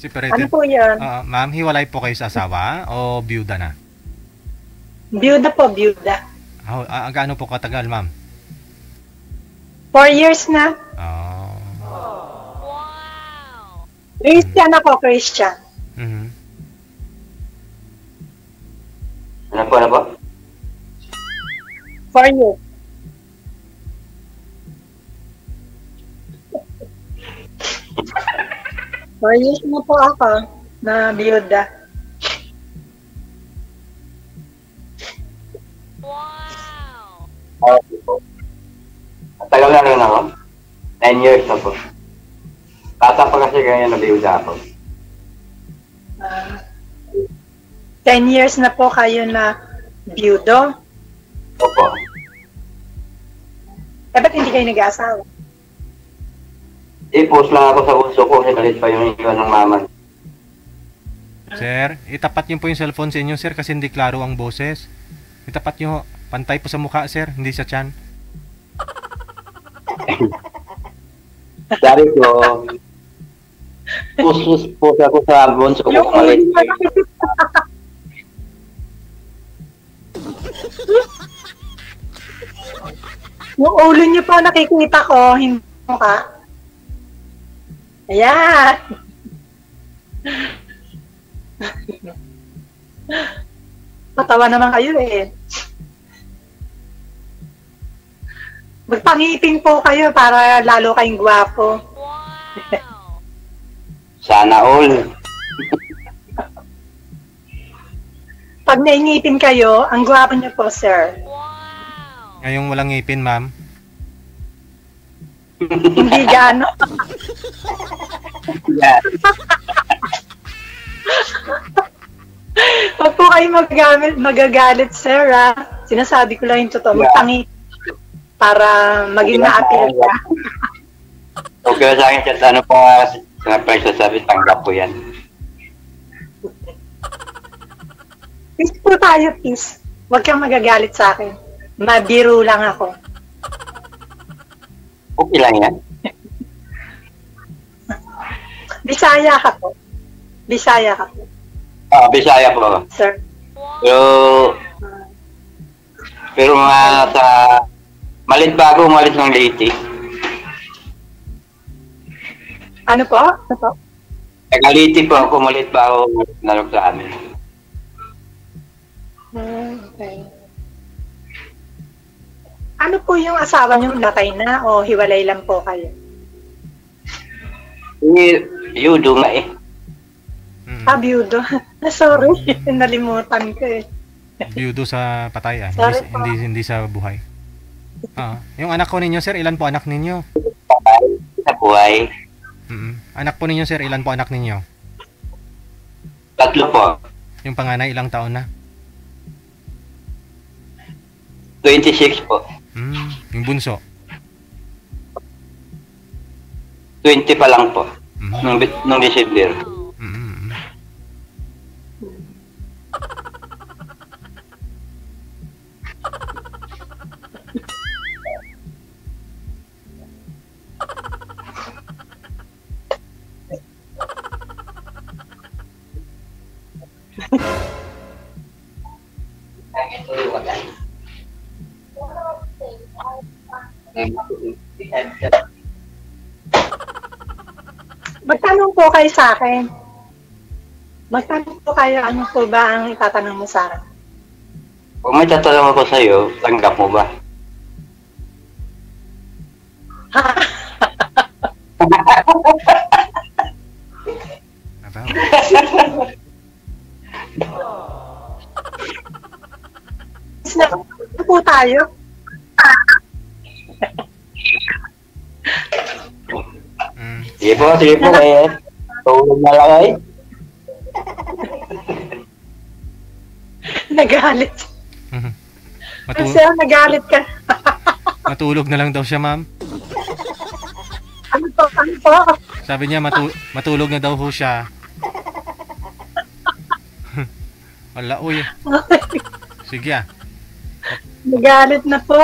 Separated. Ano po yan? Ma'am, hiwalay po kayo sa asawa o byuda na? Byuda po, byuda. Gaano po katagal, ma'am? 4 years na. Oh. Christian ako, Christian. Ano po? 4 years. Four years na po ako na biyuda. Okay po. Tagal na rin ako. 9 years na po. Bata pa kasi ganyan na biyuda ako. 10 years na po kayo na biyudo? Opo. Ba't hindi kayo nag-aasawa? I-post lang ako sa bunso ko kasi galit pa yung iwan ng mama. Sir, itapat niyo po yung cellphone sa inyo, sir, kasi hindi klaro ang boses. Itapat niyo, pantay po sa mukha, sir, hindi sa tiyan. Dari ko, post ako sa bunso ko galit. Yung ulo niyo po nakikita ko, hindi mukha. Ayan! Matawa naman kayo eh. Magpangipin po kayo para lalo kayong gwapo. Sana all. Pag naingipin kayo, ang gwapo niyo po, sir. Ngayong walang ngipin, ma'am. Hindi gaano. Huwag po kayo magagalit, sir, ha? Sinasabi ko lang yung totoo. Magpangipin para maging ma-appeal ka. Okay sa akin, kahit ano po nga sabi, tanggap ko yan. Peace po tayo, peace. Huwag kang magagalit sa akin. Mabiro lang ako. Okay lang yan. Bisaya ka po. Bisaya ka po. Bisaya po. Sir. Pero mga sa malit bago, malit ng Leyte. Ano po? Ano po? Tagaliti po ako, malit pa ako nareklamo. Okay. Ano po yung asawa niyo, natay na o hiwalay lang po kayo? Yudo nga eh. Byudo. Sorry, nalimutan ko eh. Byudo sa patay Sorry hindi sa buhay. Yung anak ko ninyo, sir, ilan po anak ninyo? Sa buhay. Anak po ninyo, sir, ilan po anak ninyo? 3 po. Yung panganay, ilang taon na? 26 po. Yung bunso? 20 pa lang po. Nung December. Magtanong po kayo sa akin. Magtanong po kayo, ano po ba ang itatanong mo sa akin? Kung may tatanong ako sa'yo, tanggap mo ba? Ano po tayo? Sige po kayo. Tulog na lang ay. Nagalit. Kasi nagalit ka. Matulog na lang daw siya, ma'am. Ano po? Sabi niya, matulog na daw ho siya. Wala, uy. Sige Nagalit na po.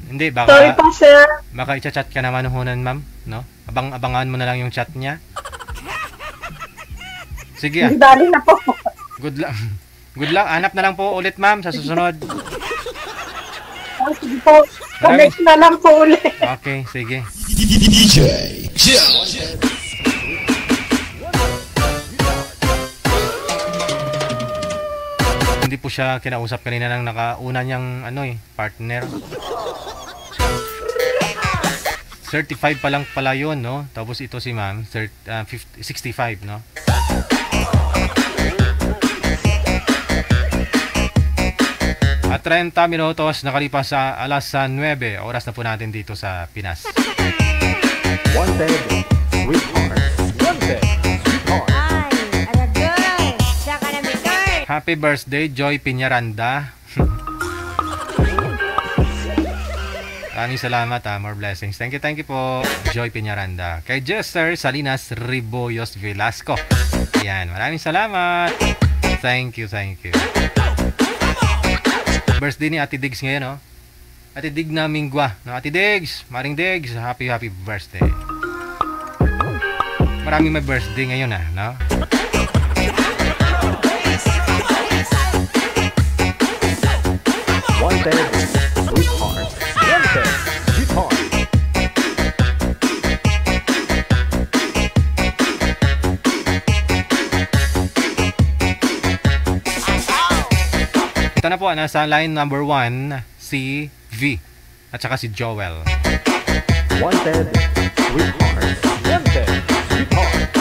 Hindi, baka... Sorry po, sir. Baka i-chat ka naman hunan, ma'am, no? Abangan mo na lang yung chat niya. Sige Dali na po. Good luck. Good luck. Hanap na lang po ulit, ma'am, sa susunod. Sige po. Connect na lang po ulit. Okay, sige. DJ Hindi po siya kinausap kanina ng nakauna niyang partner. 35 pa lang pala yun, no? Tapos ito si ma'am, 65, no? At 30 minutos nakalipas sa alas 9, oras na po natin dito sa Pinas. Wanted, sweetheart. Wanted, sweetheart. Happy birthday, Joy Piñaranda. Maraming salamat, more blessings. Thank you po, Joy Piñaranda. Kay Jester Salinas Riboyos Velasco. Ayan, maraming salamat. Thank you. Birthday ni Ate Diggs ngayon, no? Ate Dig na Mingwa, no? Ate Diggs, Maring Diggs, happy birthday. Maraming may birthday ngayon, no? Wanted, sweetheart. Wanted, sweetheart. Ito na po, nasa line number 1, si V at saka si Joel. Wanted, sweetheart. Wanted, sweetheart.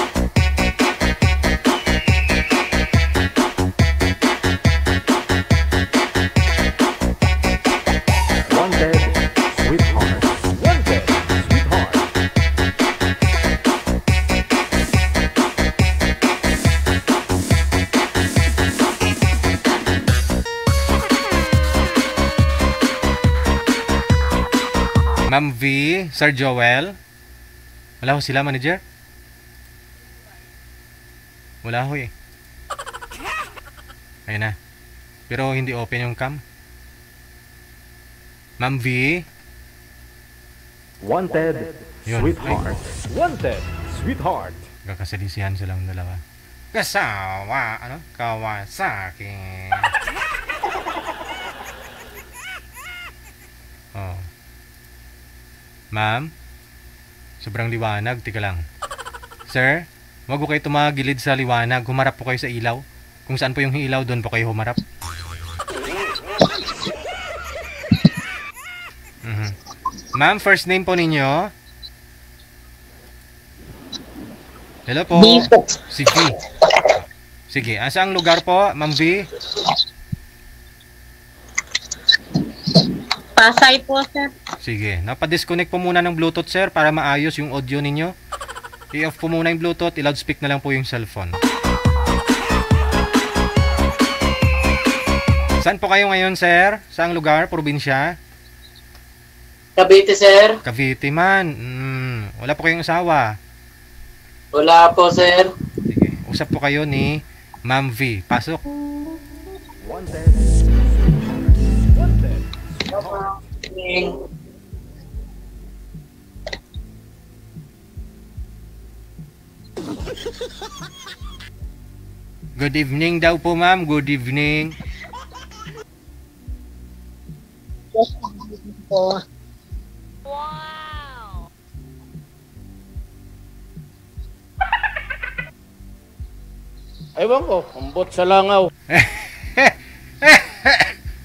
Wanted, sweetheart. Wanted, sweetheart. Ma'am V, Sir Joel. Wala ho sila, manager? Wala ho eh. Ayun na. Pero hindi open yung cam. Ma'am V. Wanted, Yun. sweetheart. Wanted, sweetheart. Kakasalisihan silang dalawa. Kasawa, Kawasaki. Oh. Ma'am? Sobrang liwanag. Tika lang. Sir? Huwag po kayo tumagilid sa liwanag. Humarap po kayo sa ilaw. Kung saan po yung ilaw, doon po kayo humarap. Ma'am, first name po ninyo? Hello po. V po. Si V. Sige, saang lugar po, Ma'am V? Pasay po, sir. Sige, napadisconnect po muna ng Bluetooth, sir, para maayos yung audio ninyo. I-off po muna yung Bluetooth, i-loudspeak na lang po yung cellphone. Saan po kayo ngayon, sir? Saang lugar, probinsya? Cavite, sir. Cavite man. Wala po kayong asawa? Wala po, sir. Sige, usap po kayo ni Ma'am V. Pasok. Good evening daw po, ma'am. Good evening. Po. Ewan ko, ambot sa langaw.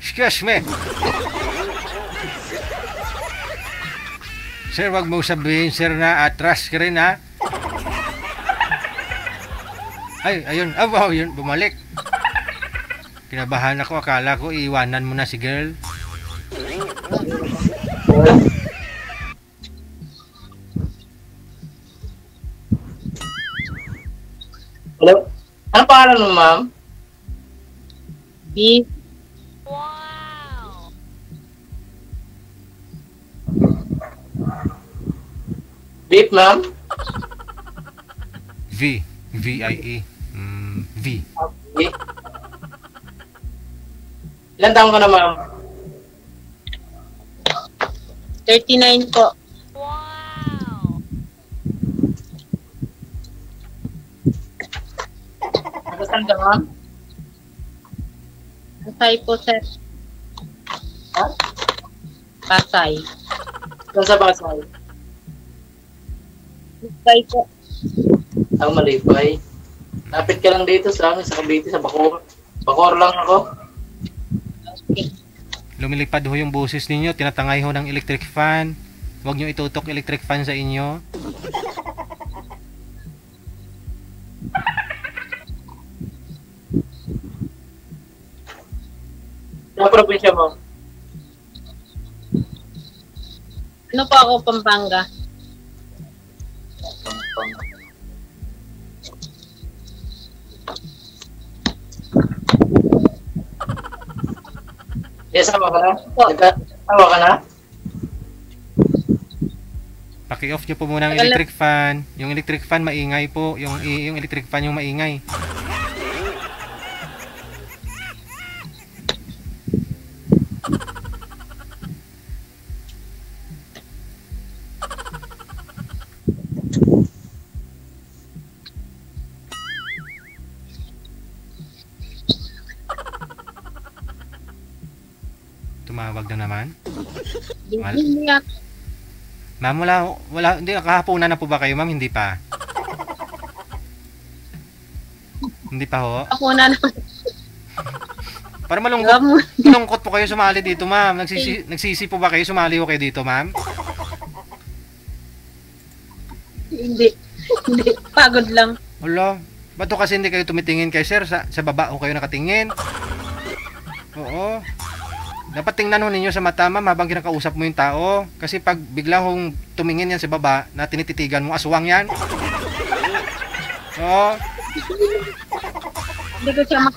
Excuse me. Sir, wag mo sabihin, sir, na atras ka rin, ha? Ay, ayun. Oh, wow, yun, bumalik. Kinabahan ako, akala ko iiwanan mo na si girl. Hello? Ano pangalan mo, ma'am? B. Beep, ma'am? V. V-I-E. V. Okay. Ilan taon ka na, ma'am? 39 po. Saan ka, ma'am? Pasay po, sir. Ha? Pasay. Saan sa Pasay? Pasay po. Ang Malipay. Lapit ka lang dito sa amin, sa Cavite, sa Bacoor. Bacoor lang ako. Lumilipad ho yung boses ninyo. Tinatangay ho ng electric fan. Huwag nyo itutok electric fan sa inyo. Sa probinsya mo? Ano po ako, Pampanga? Yes, awa ka na? Awa ka na? Paki-off nyo po muna ang electric fan. Yung electric fan maingay po. Yung electric fan yung maingay. Tumawag na naman. Ma'am, wala, hindi, kahaponan na po ba kayo, ma'am? Hindi pa. Hindi pa ho? Kahaponan na. Para malungkot po kayo sumali dito, ma'am. Nagsisi po ba kayo? Sumali ho kayo dito, ma'am? Hindi. Hindi. Pagod lang. Wala. Ba't ho kasi hindi kayo tumitingin kay sir? Sa baba ho kayo nakatingin? Oo. Dapat tingnan ho ninyo sa mata, ma'am, habang kinakausap mo yung tao. Kasi pag bigla hong tumingin yan sa baba, na tinititigan mo, aswang yan. Oo. Hindi ko siya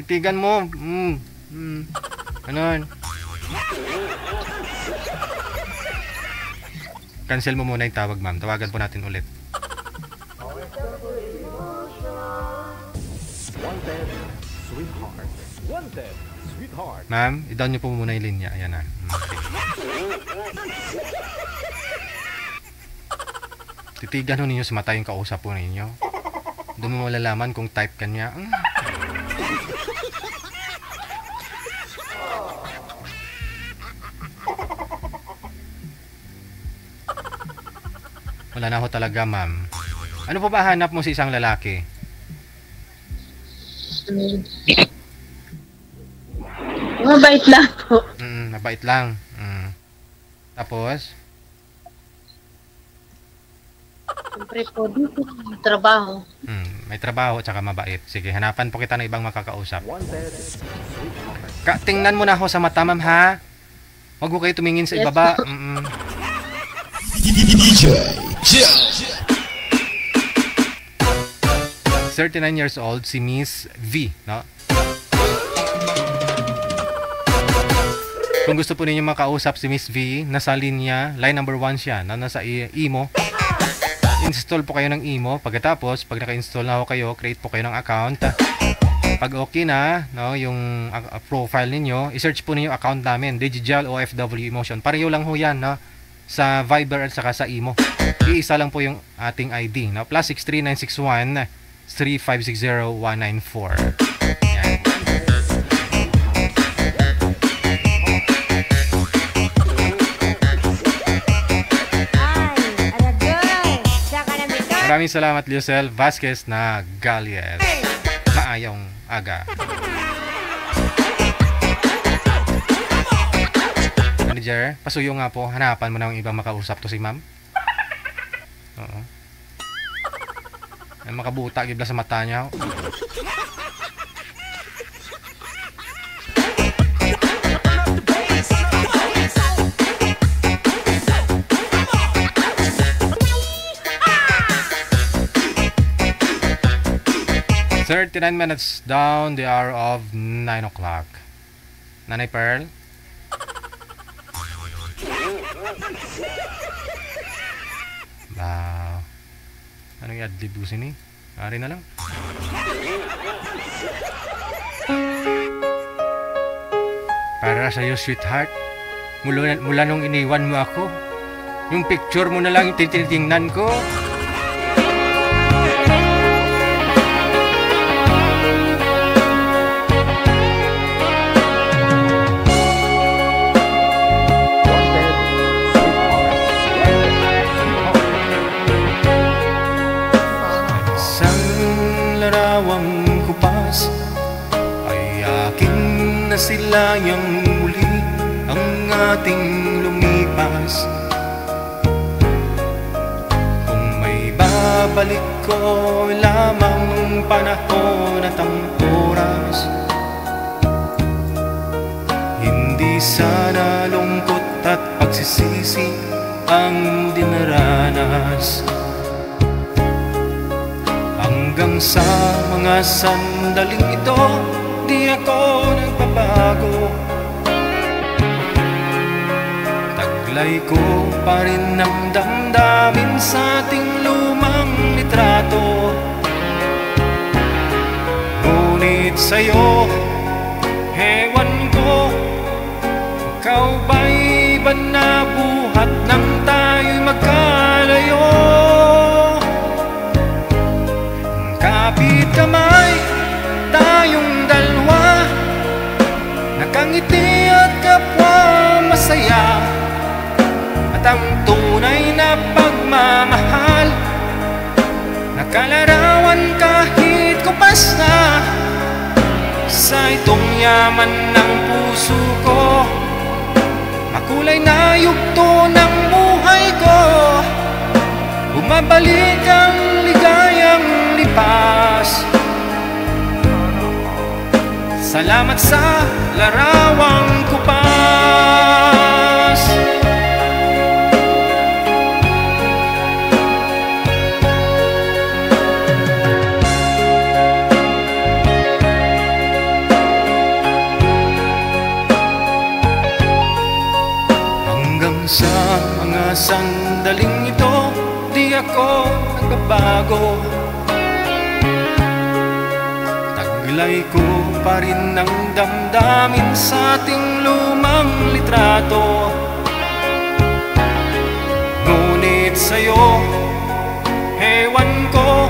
Titigan mo. Ganon. Cancel mo muna yung tawag, ma'am. Tawagan po natin ulit. Wanted, sweetheart. Wanted, sweetheart. Ma'am, i-down nyo po muna yung linya. Ayan na. Okay. Titigan ho ninyo sa mata yung kausap po ninyo. Doon mo malalaman kung type ka niya. Wala na ho talaga, ma'am. Ano po ba hanap mo sa isang lalaki? Mabait lang po. Mabait lang. Tapos? Siyempre po, dito may trabaho. May trabaho tsaka mabait. Sige, hanapan po kita ng ibang makakausap. Tingnan mo na ako sa mata, ma'am, ha? Huwag mo kayo tumingin sa ibaba. 39 years old, si Miss V, no? Kung gusto po ninyo makausap si Miss V, nasa linya, line number 1 siya, no? Nasa imo. Install po kayo ng imo. Pagkatapos, pag naka-install na ho kayo, create po kayo ng account. Pag okay na, no, yung profile ninyo, i-search po ninyo account namin, Digijal OFW Emotion. Pareho lang ho yan, no? Sa Viber at saka sa imo. Iisa lang po yung ating ID, no? Plus 63961 3560-194. Yan. Maraming salamat, Liosel Vasquez na Galies. Maayong aga. Manager, pasuyo nga po. Hanapan mo na yung ibang makausap to si ma'am. Oo. Ay, makabuta, gibla sa mata niya. "39 minutes down the hour of 9 o'clock. Nanay Pearl? Wow. Anong i-adlib ko sini? Ari na lang. Para sa'yo, sweetheart. Mula nung iniwan mo ako, yung picture mo na lang yung tinitingnan ko. Silayang muli ang ating lumipas. Kung may babalik ko lamang panahon at ang oras, hindi sana lungkot at pagsisisi ang dinaranas. Hanggang sa mga sandaling ito, di ako nagbabago. Taglay ko pa rin ang damdamin sa ating lumang litrato. Ngunit sa'yo, ewan ko, ikaw ba'y ba nabuhat nang tayo'y magkalayo? Kapit kamay tayong dalawa, nakangiti at kapwa masaya, at ang tunay na pagmamahal, nakalarawan kahit kupas na sa itong yaman ng puso ko. Makulay na yugto ng buhay ko, bumabalik ang ligayang lipas. Salamat sa larawang kupas. Hanggang sa mga sandaling ito, di ako nagbabago. Taglay ko pa rin ang damdamin sa ating lumang litrato. Ngunit sa'yo, ewan ko,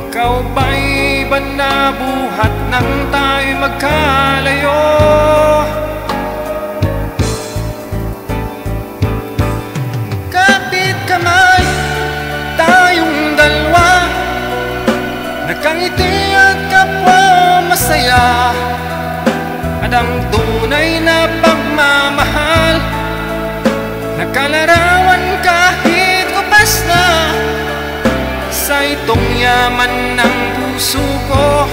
ikaw ba'y ba nabuhat nang tayo'y magkalayo? Kapit kamay tayong dalawa, tunay na pagmamahal, nakalarawan kahit upas na sa itong yaman ng puso ko.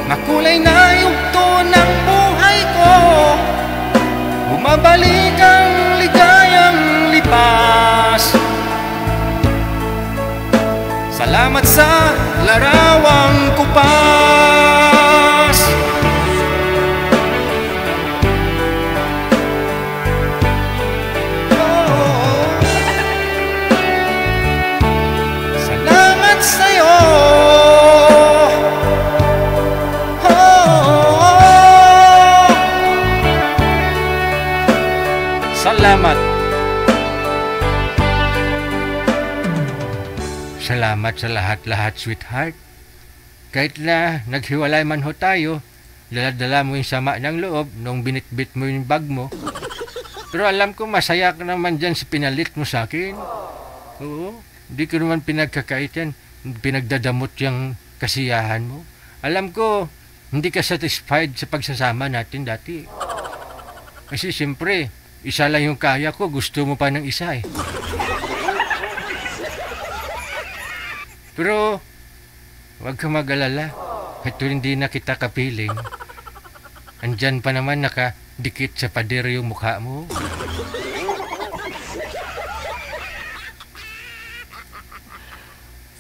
Makulay na yugto ng buhay ko, bumabalik ang ligayang lipas. Salamat sa larawang kupas. Salamat sa'yo. Salamat. Salamat sa lahat-lahat, sweetheart. Kahit na naghiwalay man ho tayo, dala-dala mo yung sama ng loob nung binitbit mo yung bag mo. Pero alam ko masaya ka naman dyan sa pinalit mo sa akin. Oo, di ko naman pinagkakait yan. Pinagdadamot yung kasiyahan mo. Alam ko, hindi ka satisfied sa pagsasama natin dati. Kasi siyempre, isa lang yung kaya ko, gusto mo pa ng isa eh. Pero, huwag ka mag-alala. Ito hindi na kita kapiling. Andyan pa naman nakadikit sa pader yung mukha mo.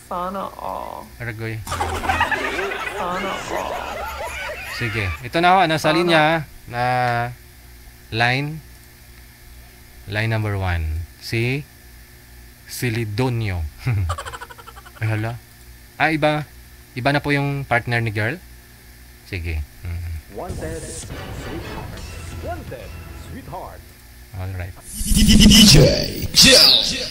Sana all. Aragoy. Sana all. Sige, ito na ho, nasa linya na line number 1. Si Silidonio. Ay hala. Iba na po yung partner ni girl. Sige. Wanted, sweetheart. Wanted, sweetheart. Alright. DJ Chill.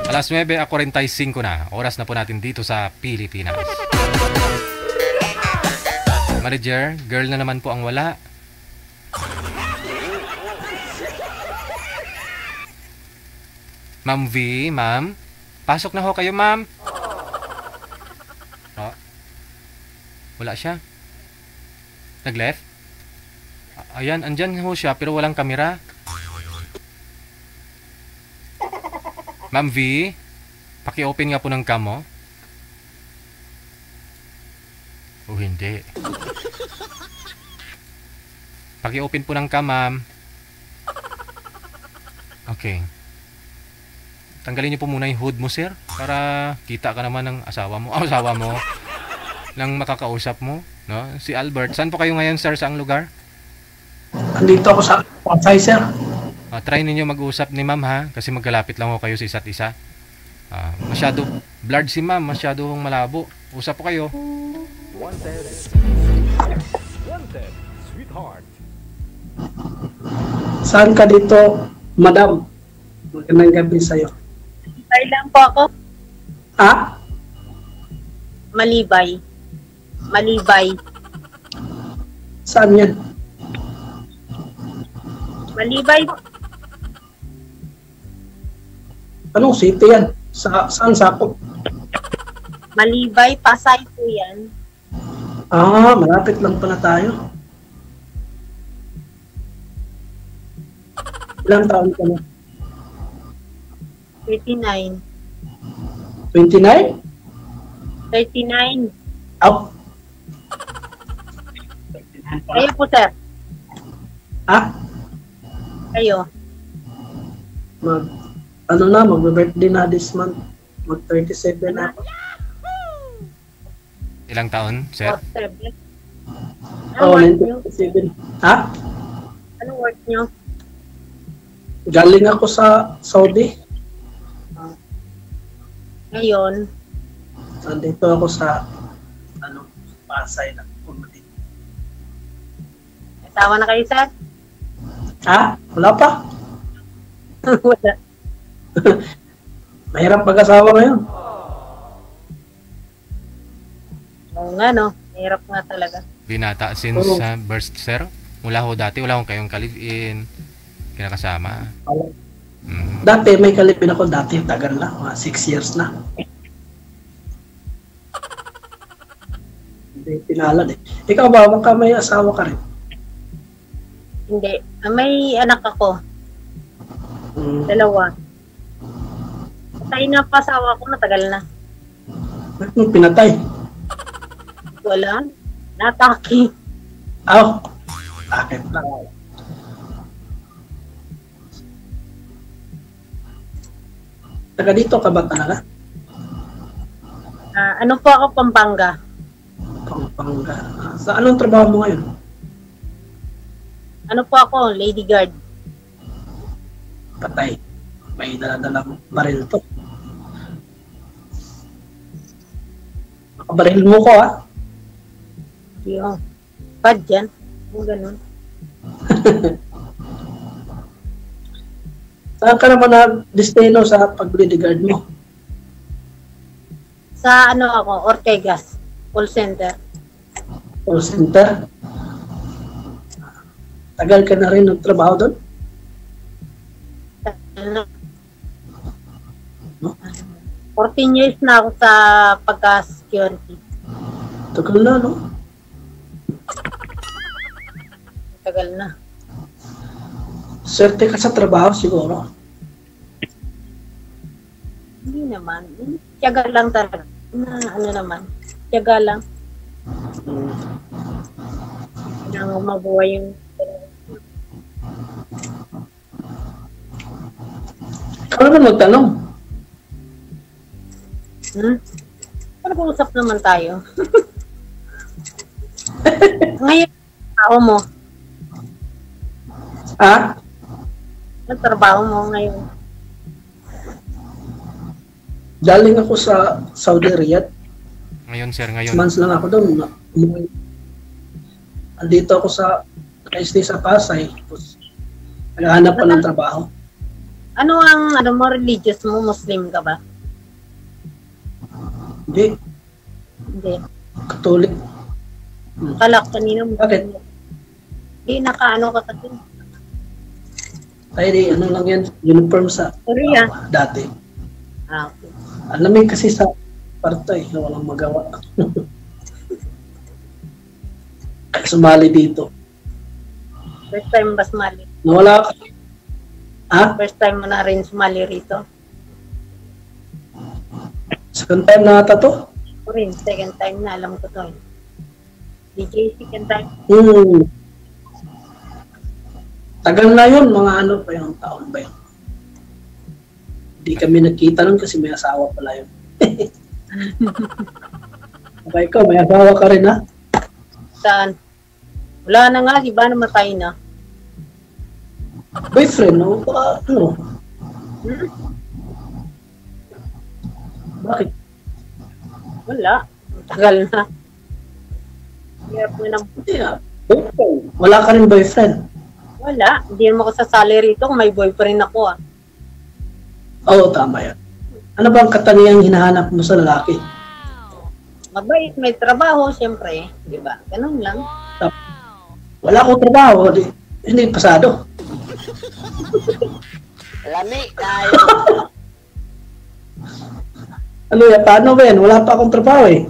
Alas 9:45 na. Oras na po natin dito sa Pilipinas. Manager, girl na naman po ang wala. Ma'am V, ma'am. Pasok na ho kayo, ma'am. Oh. Wala siya. Nag-left? Ayan, andyan ho siya pero walang kamera. Ma'am V, paki-open nga po ng cam mo. O hindi. Paki-open po ng cam, ma'am. Okay. Tanggalin niyo po muna yung hood mo, sir, para kita ka naman ng asawa mo. Asawa mo. Nang makakausap mo, no? Si Albert. Saan po kayo ngayon, sir, sa ang lugar? Andito ako sa Pasay, sir. Try ninyo mag-usap ni ma'am, ha? Kasi magkalapit lang ho kayo sa isa't isa. Masyado blurred si ma'am, masyado malabo. Usap po kayo. Wanted, wanted, sweetheart. Saan ka dito, madam? Magandang gabi sa'yo. Malibay lang po ako. Ha? Malibay. Malibay. Saan yan? Malibay. Anong city yan? Saan sakop? Malibay, Pasay po yan. Malapit lang pala tayo. Ilang taon ka na? 39. 29? 39. Up. Kayo po, sir. Ha? Kayo. Mag-birthday na this month. Mag-37 na ako. Ilang taon, sir? 47. Oo, 97. Ha? Anong work nyo? Galing ako sa Saudi. Ngayon? Nandito ako sa Pasay na. Asawa na kayo, sir? Ha? Wala pa? Wala. Mahirap mag-asawa ngayon. Oo nga, no? Mahirap nga talaga. Binata since birth, sir? Mula ho dati, wala akong kayong kalivin, kinakasama. Dati, may kalipin ako dati. Tagal na. 6 years na. Pinalad eh. Ikaw ba, baka may asawa ka rin? Hindi. May anak ako. Dalawa. Patay na pasawa ko, matagal na. Anong pinatay? Wala. Nataki. Bakit lang? Taga dito ka ba talaga? Ano po ako, Pampanga. Pampanga. Sa anong trabaho mo ngayon? Ano po ako, lady guard. Patay. May dala-dala baril to. Makabaril mo ko Yung bad yan. Yung ganun. Saan ka naman na-destino sa pag-bodyguard mo? Sa ano ako, Ortegas. Call center. Call center? Tagal ka na rin nagtrabaho doon? No? 14 years na ako sa pagka-security. Tagal na, no? Tagal na. Swerte ka sa trabaho siguro. Hindi naman. Tiyaga lang talaga. Ano naman. Tiyaga lang. Nang mabuhay yung... Ikaw naman magtanong. Pag-uusap naman tayo. Ngayon, tao mo. Ang trabaho mo ngayon? Galing ako sa Saudi Riyadh. Ngayon, sir, ngayon. Months lang ako doon. Andito ako sa naka-stay sa Pasay. Naghahanap pa ng trabaho. Ano ang mo, religious mo? Muslim ka ba? Hindi. Hindi. Katolik. Kalak kanina mo. Bakit? Hindi, nakaano ka kasi. Ay, di, ano lang yan, uniform sa Korea. Dati. Okay. Alam mo kasi sa parto na walang magawa. Sumali dito. First time ba sumali? Nawala ka. First time mo na rin sumali rito? Second time na ata to? Ako rin, second time na, alam ko to. DJ, second time. Tagal na yun, mga ano pa yung taon ba yun? Hindi kami nakita nun kasi may asawa pala yun. Okay, ikaw, may asawa ka rin ha? Saan? Wala na nga, di ba namatay na? Boyfriend, no? Ano? Bakit? Wala. Tagal na. Hirap mo na. Wala ka rin boyfriend? Wala. Hindi naman ako sasali rito kung may boyfriend ako Oo, tama yan. Ano ba ang katangiang hinahanap mo sa lalaki? Mabait, may trabaho, siyempre. Di ba? Ganun lang. Wala akong trabaho. Hindi pasado. Lami tayo. Ano yan? Paano ba yan? Wala pa akong trabaho eh.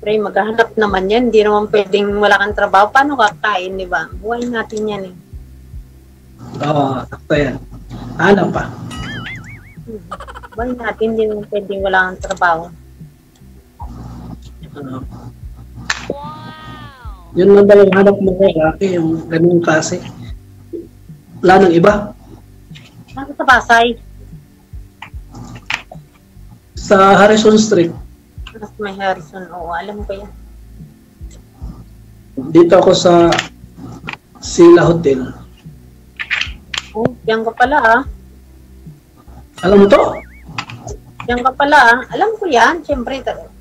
Pre, maghahanap naman yan. Hindi naman pwedeng wala kang trabaho. Paano kakain, di ba? Buhay natin yan eh. Oo, sakto yan. Ano pa? Buhay natin, hindi naman pwedeng wala kang trabaho. Yun lang ba yung hanap mo ko, Rocky? Yung ganung klase? Wala nang iba? Nasa sa Pasay. Sa Harrison Street. Mas may Harrison. Oo, alam ko yan. Dito ako sa Sila Hotel. Oh, diyan ka pala Alam mo to? Diyan ka pala Alam ko yan, siyempre. Tagal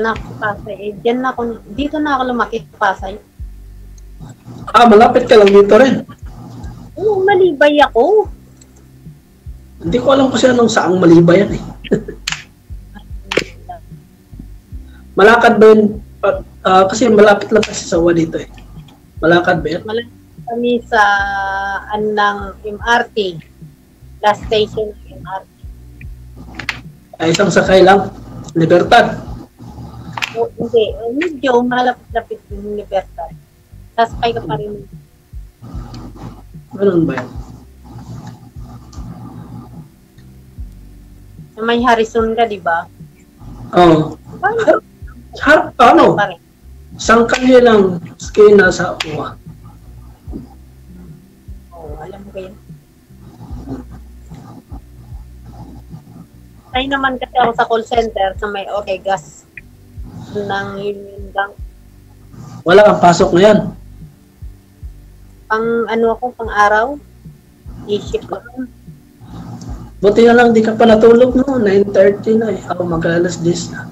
na ako sa Pasay. Diyan na ako, dito na ako lumaki sa Pasay. Malapit ka lang dito rin. Oo, Malibay ako. Hindi ko alam kasi anong saang Malibay yan eh. Malakad ba yun? Kasi malapit lang kasi sa dito eh. Malakad ba yun? Malapit kami sa anang MRT. Last station ng MRT. Isang sakay lang. Libertad. O, hindi. Medyo malapit-lapit yung Libertad. Sasakay ka pa rin. Ganun ba yan? May Harrison ka, di ba? Oo. Ano? Sangkanya lang skina sa uwa. Oo, alam mo ba yun? Ay naman kasi ako sa call center sa may Oregas ng Union Bank. Wala kang pasok na yan. Pang ano ako, pang araw. I-shift ko. Buti na lang di ka pa natulog no. 9:30 na eh. Ako mag-alas 10 na.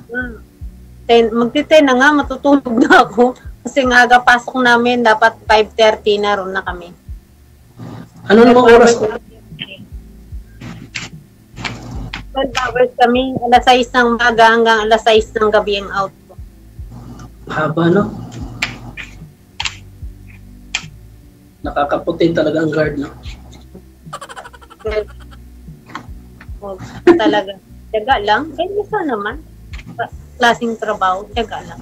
Magti-10 na nga, matutulog na ako. Kasi nga aga pasok namin, dapat 5:30 na ron na kami. Ano namang oras ko? 12 hours kami, alas 6 ng maga hanggang alas 6 ng gabi ang out ko. Haba no? Nakakaputi talaga ang guard no? Oh, talaga. Tiyaga lang. Kaya isa naman. Klaseng trabaho. Tiyaga lang.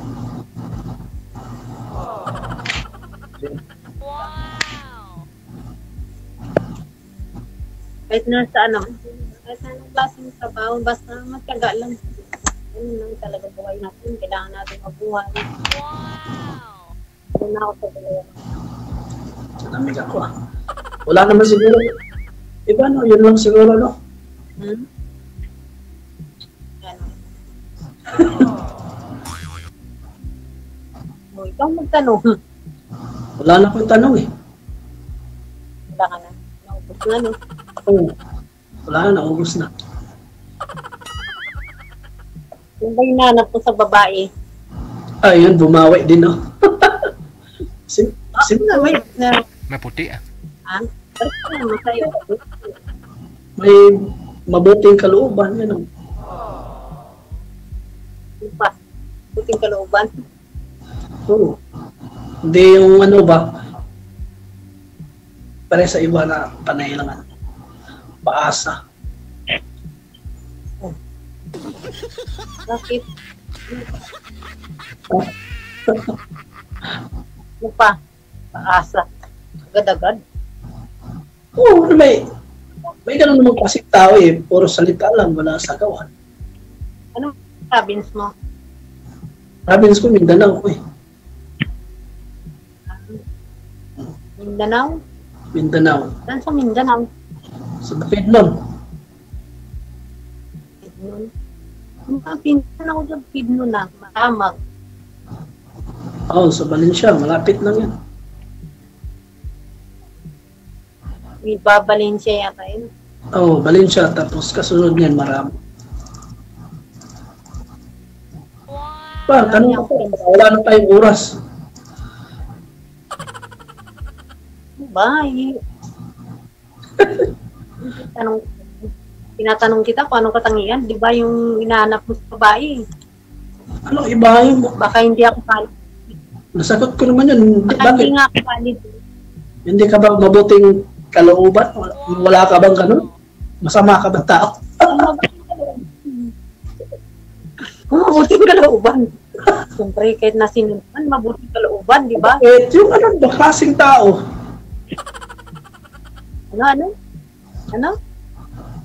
Kahit nasa ano, kahit anong klaseng trabaho, basta matyaga lang. Ano lang talaga buhay natin. Kailangan natin mabuhay. Wow! Na ako sa buhay. Namig ako ah. Wala naman siguro. Iba no, yun lang siguro no. Oh, ikaw magtanong. Wala na akong tanong eh. Wala ka na. Naubos na no. Oo. Wala na, naubos na. Yung ba yung nanap ko sa babae? Ay, yun, bumawi din no. May puti ah. Ha? Parang ka naman sa'yo. May mabuting kalooban yan. Pa, buting kalooban. Oo. Hindi yung ano ba, pare sa iba na panay lang baasa. Bakit? Ano pa? Paasa. Agad-agad. Oo, may ganun naman kasi tao eh. Puro salita lang, wala sa gawan. Anong province mo? Province ko, Mindanao ko eh. Mindanao? Mindanao. Saan sa Mindanao? Sa Bukidnon. Bukidnon? Pinsan ako sa Bukidnon na. Matamag. Oo, sa Valencia. Malapit lang yan. Iba Valencia yata yun. Oo, Valencia. Tapos kasunod niyan, Marami. Pa, tanong ako. Wala na tayong oras. Bye. Tinatanong kita kung anong katangian. Di ba yung inaanap mo sa babae? Ano, iba yung... Baka hindi ako valid. Nasagot ko naman yun. Baka hindi nga ako valid. Hindi ka ba mabuting kalooban? Wala ka bang ganun? Masama ka ba tao? Mabuting kalooban. Siyempre, kahit na sinuman, mabuting kalooban, di ba? Yung ano, bakasing tao. Ano?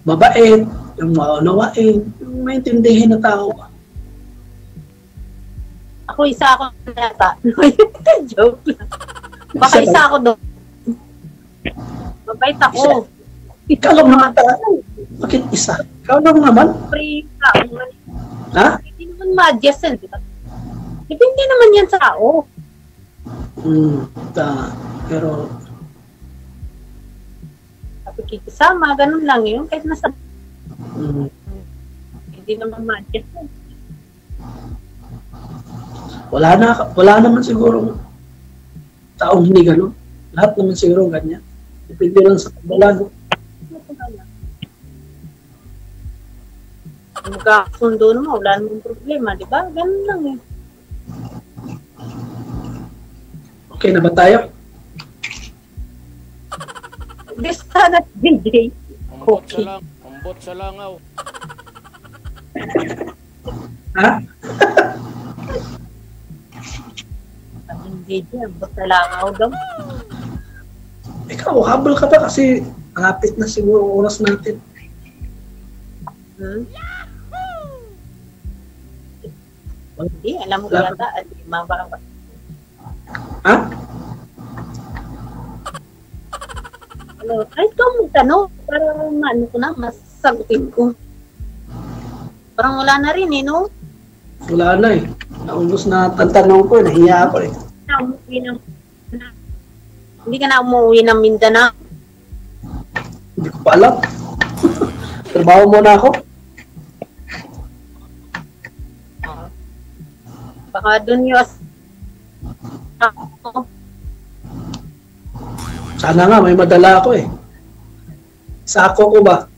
Mabait, yung maunawain, yung maintindihin na tao. Ako isa ako nata. Joke lang. Baka isa ako doon. Mabait ako. Ikaw lang naman talaga. Bakit isa? Ikaw lang naman. Pre, tao man. Ha? Hindi naman ma-adjust yan, di ba? Depende naman yan sa tao. Pero pakikisama, ganun lang yun. Kahit nasa... Hindi naman ma-adjust yun. Wala naman siguro taong hindi ganun. Lahat naman siguro ganyan. Depende lang sa pagbabago. Magkakasundo naman, wala namang problema, di ba? Ganun lang eh. Okay na ba tayo? Gusto na DJ. Okay. Ambot sa langaw. Ha? Hindi dyan, basta langaw daw. Ikaw, habol ka ba kasi malapit na siguro ang oras natin. Hindi, alam mo yata, mababa. Ha? Ano, kahit ka magtanong, para ano ko na, masagutin ko. Parang wala na rin no? Wala na Naubos na tantanong ko, nahiya ako Hindi ka na umuwi ng Mindanao. Hindi ko pa alam. Trabaho muna ako. Baka dun yung Sana nga, may madala ako Sako ko ba?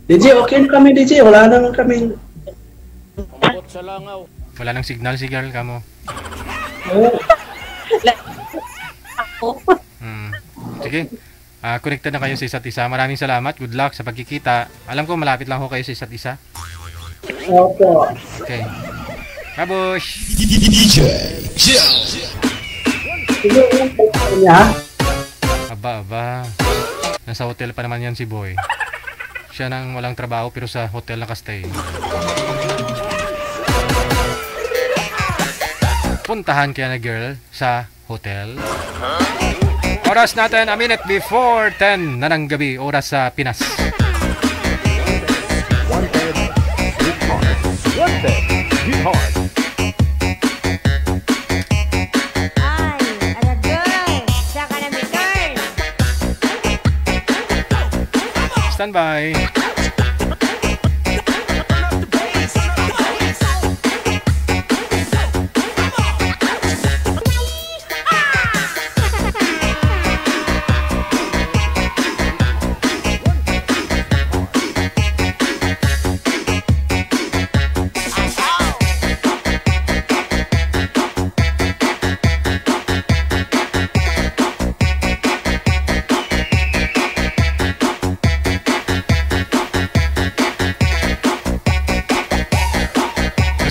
DJ, okay na kami, DJ. Wala naman kami. Ambot sa langaw. Wala nang signal si girl ka mo. Sige. Connected na kayo sa isa't isa. Maraming salamat. Good luck sa pagkikita. Alam ko malapit lang ho kayo sa isa't isa. Opo. Okay. Kabush! DJ Jill. Aba. Nasa hotel pa naman yan si Boy. Siya nang walang trabaho pero sa hotel nakastay. Puntahan kaya na girl sa hotel. Oras natin a minute before 10 na ng gabi. Oras sa Pinas. Wanted, hit hard. Wanted, hit hard. Stand by.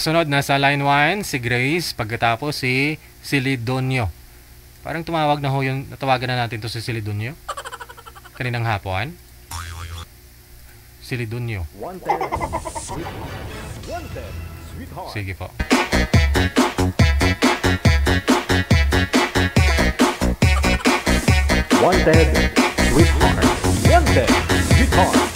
Sunod, nasa line 1 si Grace, pagkatapos si Silidonio. Parang tumawag na ho yun, natawagan na natin to si Silidonio kaninang hapon. Silidonio. Sige po. Wanted, sweetheart. Wanted, sweetheart.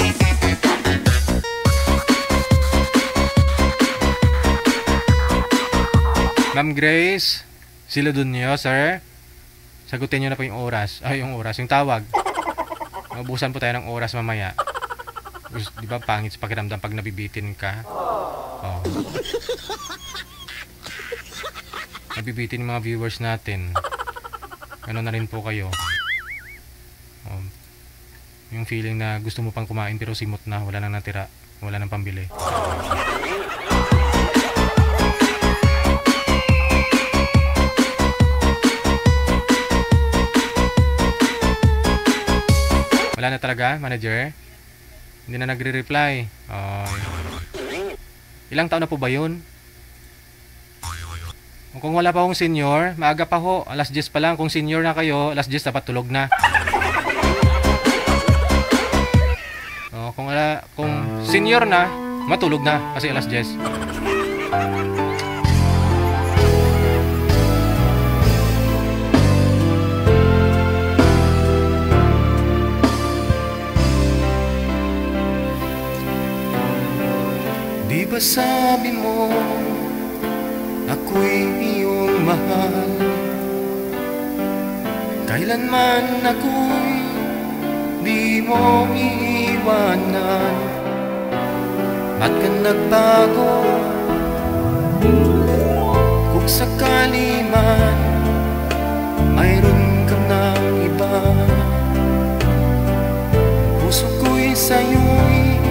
Ma'am Grace, sila dun nyo, sir. Sagutin nyo na po yung oras. Yung tawag. Mabusan po tayo ng oras mamaya. Di ba pangit sa pakiramdam pag nabibitin ka? Oh. Nabibitin yung mga viewers natin. Ano na rin po kayo. Oh. Yung feeling na gusto mo pang kumain pero simot na, wala nang natira. Wala nang pambili. Wala na talaga, manager? Hindi na nagre-reply. Ilang taon na po ba yun? Kung wala pa akong senior, maaga pa ho. Alas 10 pa lang. Kung senior na kayo, alas 10 dapat tulog na. Kung senior na, matulog na. Kasi alas 10. Di ba sabi mo ako'y iyong mahal? Kailanman ako'y di mo iiwanan. Ba't ka nagbago? Kung sakali man mayroon kang ng iba, puso ko'y sa'yo'y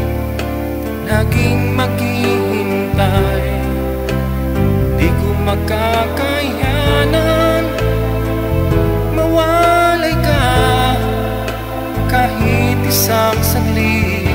laging maghihintay. Di ko makakayanan mawalay ka kahit isang saglit.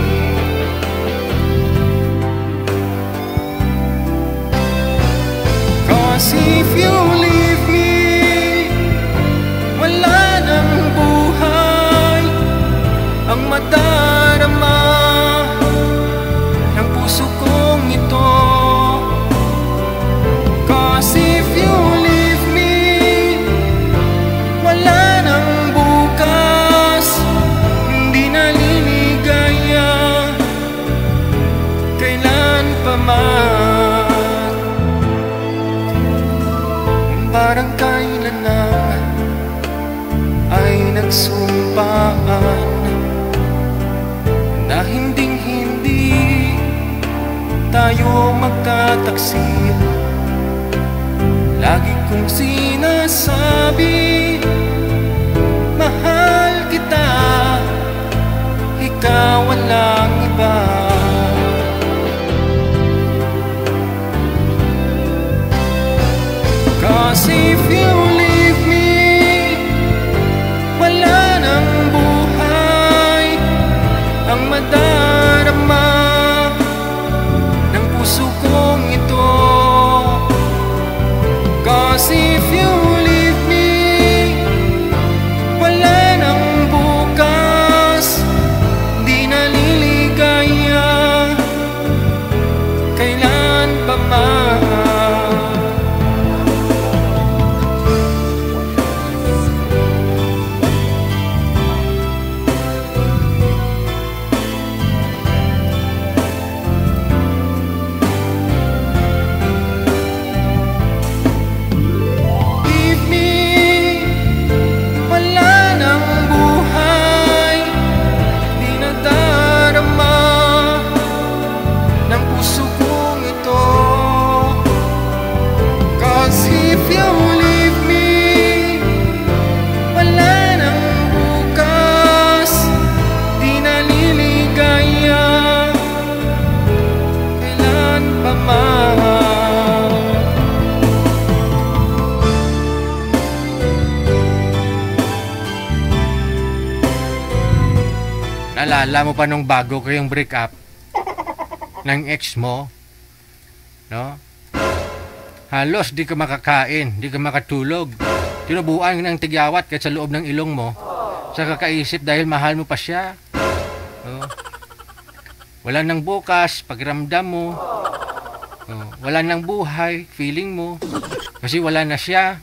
man, parang kailan lang ay nagsumpaan na hinding-hindi tayo magtataksil. Lagi kong sinasabi, mahal kita, ikaw walang iba. Cause if you leave me, wala nang buhay ang madarama ng puso kong ito. Cause if you leave me, wala nang bukas, di naliligaya, kailan pa man. Naalala mo pa nung bago kayong break up ng ex mo, no? Halos di ka makakain, di ka makatulog. Tinubuan ng tigyawat kahit sa loob ng ilong mo sa kakaisip dahil mahal mo pa siya. No? Wala nang bukas, pakiramdam mo. No? Wala nang buhay, feeling mo. Kasi wala na siya.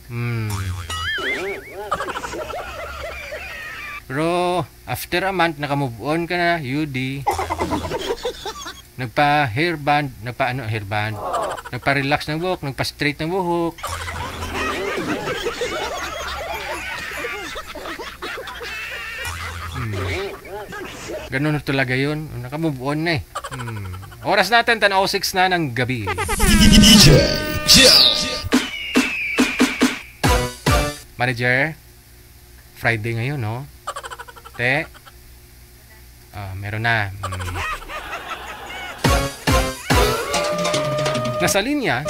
Pero after a month, naka-move on ka na, UD. Nagpa-hairband, hairband. Nagpa-relax ng buhok, nagpa-straight ng buhok. Ganun talaga yun. Naka-move on na eh. Oras natin, 10:06 na ng gabi. Manager, Friday ngayon, no? Te? Meron na. Nasa linya.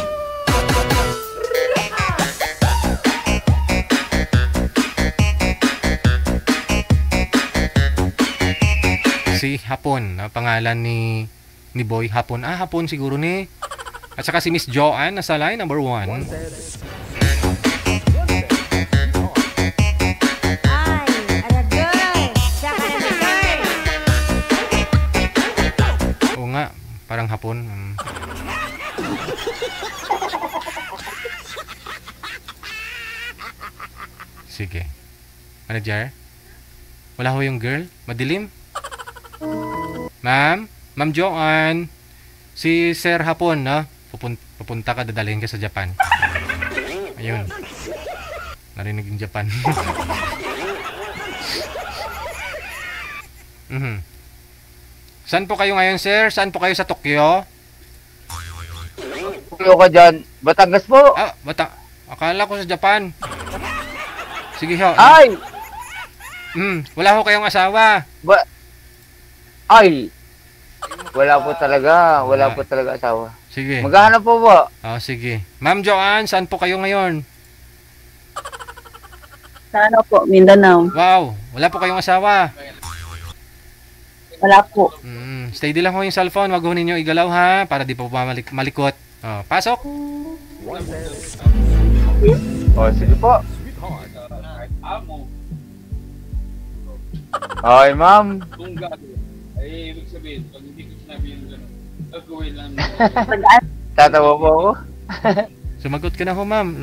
Si Hapon, pangalan ni Boy Hapon. Hapon siguro ni. At saka si Miss Joanne, nasa line number 1. Parang Hapon. Sige. Manager? Wala ho yung girl? Madilim? Ma'am Joanne. Si Sir Hapon, no? Pupunta ka, dadalhin ka sa Japan. Ayun. Narinig yung Japan. Saan po kayo ngayon, sir? Saan po kayo sa Tokyo? Tokyo ka dyan. Batangas po. Akala ko sa Japan. Sige ho. Ay! Wala ho kayong asawa. Ay! Wala po talaga. Wala po talaga asawa. Sige. Maghahanap po ba? Sige. Ma'am Joanne, saan po kayo ngayon? Sana po, Mindanao. Wow. Wala po kayong asawa. Wala po. Steady lang ho yung cellphone. Wag ho ninyo igalaw ha. Para di po malikot. Pasok. Sige po. Ay, ma'am. Ibig sabihin, pag hindi ko sinabi yung gano'n, gagawin lang. Tatawa po ako. Sumagot ka na ho, ma'am.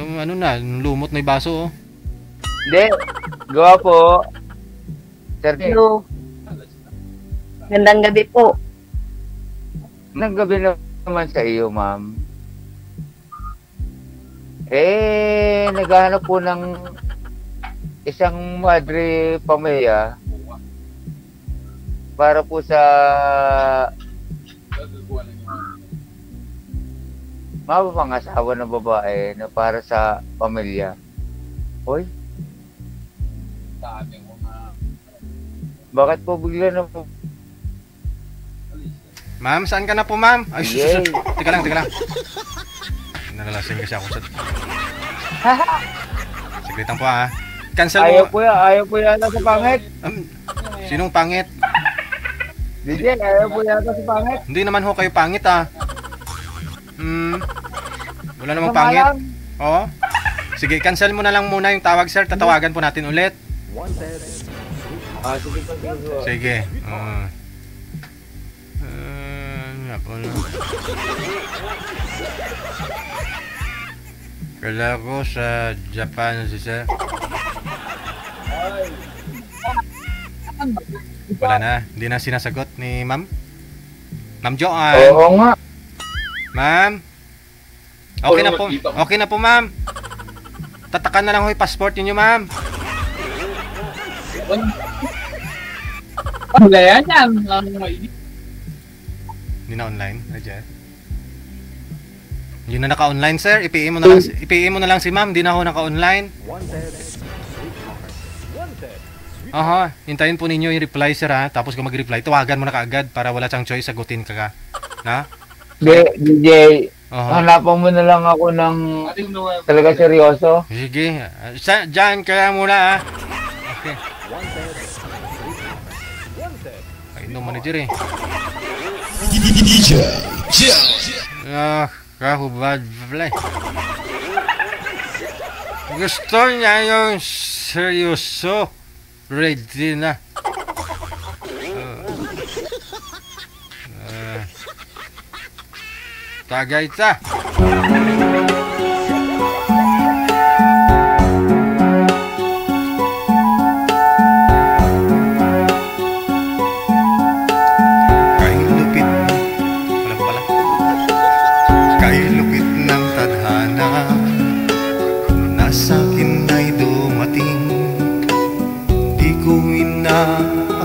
Lumot na yung baso, oh. Hindi. Gawa po. Sir, hello. Gandang gabi po. Gandang gabi na naman sa iyo, ma'am. Naghahanap po ng isang madre pamilya para po sa mapapangasawa ng babae na para sa pamilya. Hoy? Bakit po bigla na po? Ma'am, saan ka na po, ma'am? Ay, Yay. Teka lang. Nalalasing kasi ako sa... Sagritan po, ha? Cancel mo. Ayaw po yata sa pangit. Sinong pangit? DJ, ayaw po yata sa pangit. Hindi naman ho kayo pangit, ha? Wala namang pangit. Oo. Sige, cancel mo na lang muna yung tawag, sir. Tatawagan po natin ulit. Sige po. Sige. Kala ko sa Japan si sir. Wala na. Hindi na sinasagot ni ma'am. Ma'am Joanne. Oo nga. Ma'am. Okay na po. Okay na po, ma'am. Tatakan na lang ho yung passport niyo, ma'am. Wala yan. Hindi na online, Raja. Hindi na naka-online, sir. IPA mo na lang si ma'am. Hindi na ako naka-online. Aha, hintayin po ninyo yung reply, sir, ha. Tapos kung mag-reply, tawagan mo na kaagad para wala siyang choice, sagutin ka. Ha? DJ, hanapan mo na lang ako ng talaga seryoso. Sige. Diyan kaya muna, ha. Okay. Ay, no manager, eh. Kahubad pala. Gusto niya yung seryoso. Ready na. Tagay ta.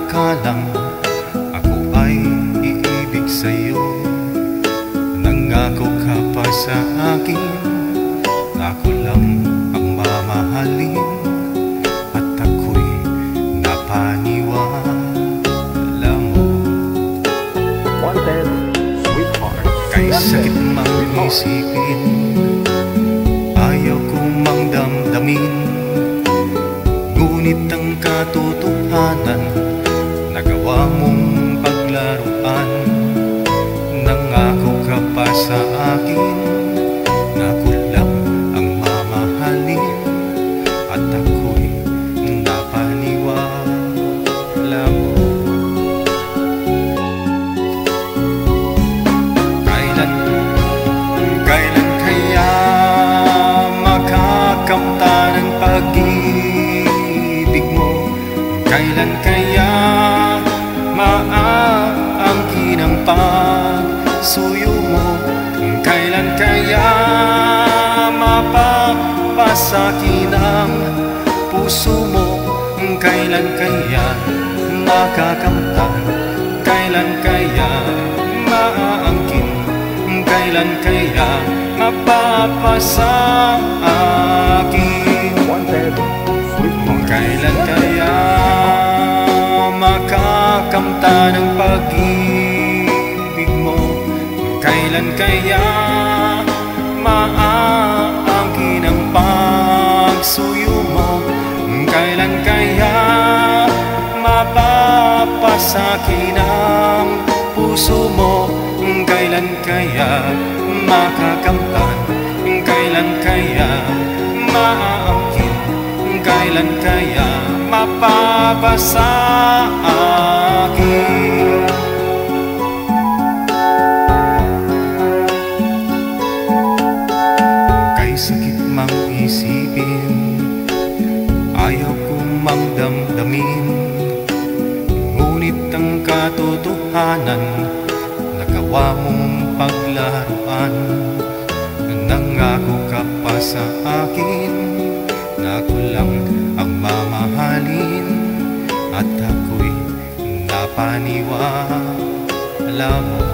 Akalang ako ay iibig sa'yo. Nangako ka pa sa akin na ako lang ang mamahalin. At ako'y napaniwala mo. Kay sakit mang isipin, ayaw kong mang damdamin. Ngunit ang katotohanan, nagawa mong paglaruan. Nangako ka pa sa akin na ako lang ang mamahalin. At ako'y napaniwala mo. Kailan kaya makakamta ng pag-ibig mo? Kailan kaya maaangkin ang pagsuyo mo? Kailan kaya mapapasakin ang puso mo? Kailan kaya makakamtan? Kailan kaya maaangkin? Kailan kaya mapapasakin? Kailan kaya makakamta ng pag-ibig mo? Kailan kaya maaangkin ang pagsuyo mo? Kailan kaya mapapasakin ang puso mo? Kailan kaya makakamtan? Kailan kaya maaangkin? Kailan kaya mapapasa akin? Kay sakit mang isipin, ayaw kong mang damdamin. Ngunit ang katotohanan, nagawa mong paglaruan. Nangako ka pa sa akin na ako lang ang mamahalin, at ako'y napaniwala mo.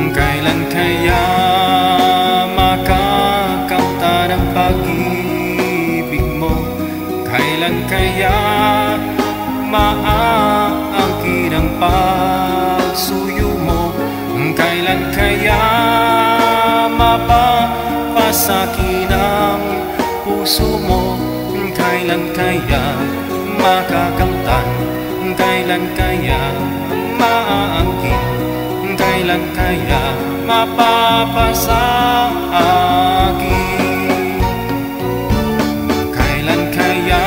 Kailan kaya makakamtan ang pag-ibig mo? Kailan kaya maaangkin ang pagsuyo mo? Kailan kaya mapapasakin ang puso mo? Kailan kaya makakamtan? Kailan kaya maaangkin? Kailan kaya mapapasakin? Kailan kaya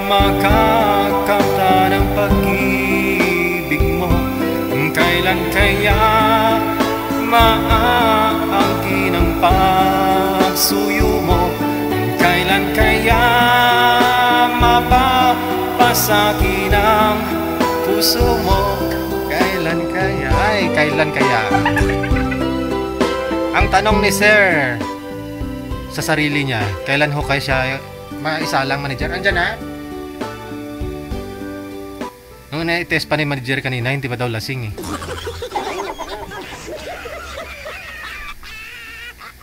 makakamtan ang pag-ibig mo? Kailan kaya maaangkin ang pagsuyo mo? Kailan kaya mapapasakin ang puso mo? Kailan kaya? Ay, kailan kaya? Ang tanong ni Sir sa sarili niya, kailan ho kaya siya maisalang manager? Andyan na? Nung na-test pa ni manager kanina, hindi pa daw lasing eh.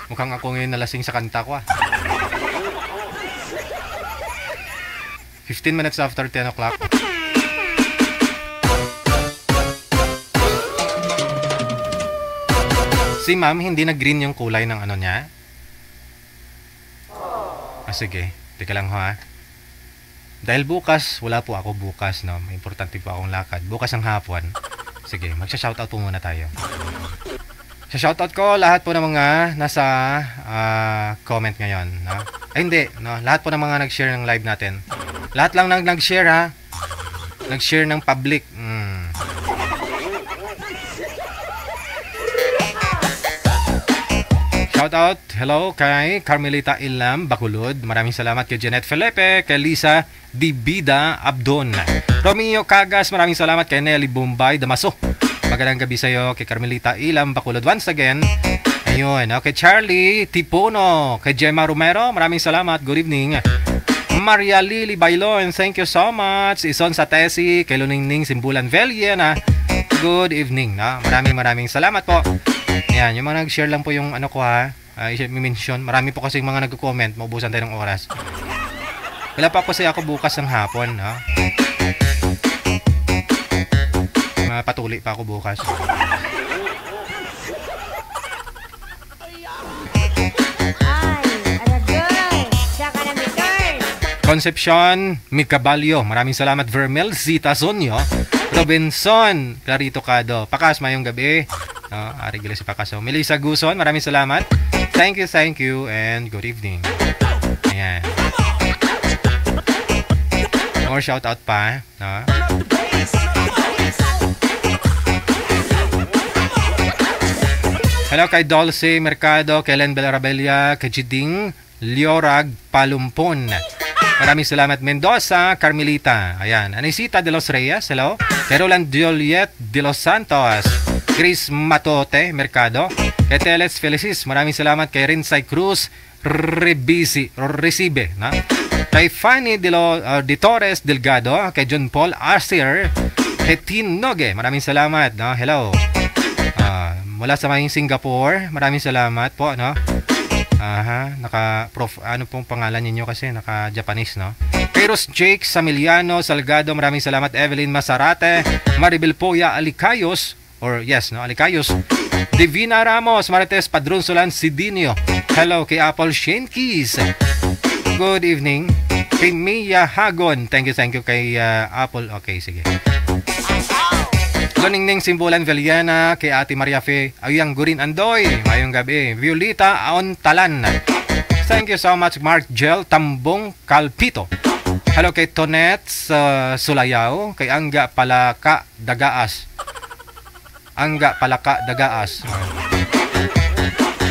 Mukhang ako ngayon nalasing sa kanta ko ah. 15 minutes after 10 o'clock. Si ma'am, hindi na green yung kulay ng ano niya. Sige. Teka lang ho ha. Dahil bukas, wala po ako bukas, no? May importante po akong lakad. Bukas ang hapon. Sige, magsha-shoutout po muna tayo. Sa shoutout ko, lahat po ng mga nasa comment ngayon, no? Ay, hindi, no? Lahat po ng mga nag-share ng live natin. Lahat lang nag-share, ha? Nag-share ng public. Shoutout, hello kay Carmelita Ilam Bacolod. Maraming salamat kay Janet Felipe, kay Lisa Dibida Abdon. Romeo Cagas, maraming salamat kay Nelly Bombay Damaso. Magandang gabi sa iyo kay Carmelita Ilam Bacolod once again. Ayun, okay, Charlie Tipono, kay Gemma Romero, maraming salamat. Good evening. Maria Lily Bailon, thank you so much. Ison Satesi, kay Luningning Simbulan Veliana. Good evening, no? Maraming salamat po. Ayan, yung mga nag-share lang po yung ano ko ha. I-mention. Marami po kasi mga nag-comment. Maubusan tayo ng oras. Wala pa kasi ako bukas ng hapon, no? Mapatuli pa ako bukas. Concepcion Micabalio, maraming salamat. Vermel Zita Sonyo, Robinson Clarito Cado, Pakas mayong gabi, Ari Gila si Pakaso, Melissa Guson, maraming salamat. Thank you and good evening. Ayan, more shoutout pa, no? Hello kay Dulce Mercado, kay Len Belarabella, kay Jiding Liorag Palumpon. Maraming salamat. Mendoza, Carmelita. Ayan. Anisita de los Reyes. Hello. Carolan Juliet de los Santos. Chris Matote, Mercado. Kay Teles Felicis. Maraming salamat. Kay Rinsay Cruz Recibe. Na? Kay Fanny de Torres Delgado. Kay John Paul Arcier. Kay Tin Noge. Maraming salamat. No? Hello. Mula sa mga Singapore. Maraming salamat po. No? Ano pong pangalan ninyo kasi naka-Japanese, no? Kairos Jake Samiliano Salgado, maraming salamat. Evelyn Masarate, Maribel Poya Alicayos, Alicayos. Divina Ramos, Marites Padronsolan Sidinio. Hello kay Apple Shane Keys. Good evening. Kay Mia Hagon, thank you kay Apple. Okay, sige. Ningning Simbulan Veliana, kay Ate Maria Fe Ayang Gurin Andoy, mayong gabi. Violeta Aontalan, thank you so much. Mark Gel Tambong Calpito. Hello kay Tonet Sulayaw, kay Angga Palaka Dagaas.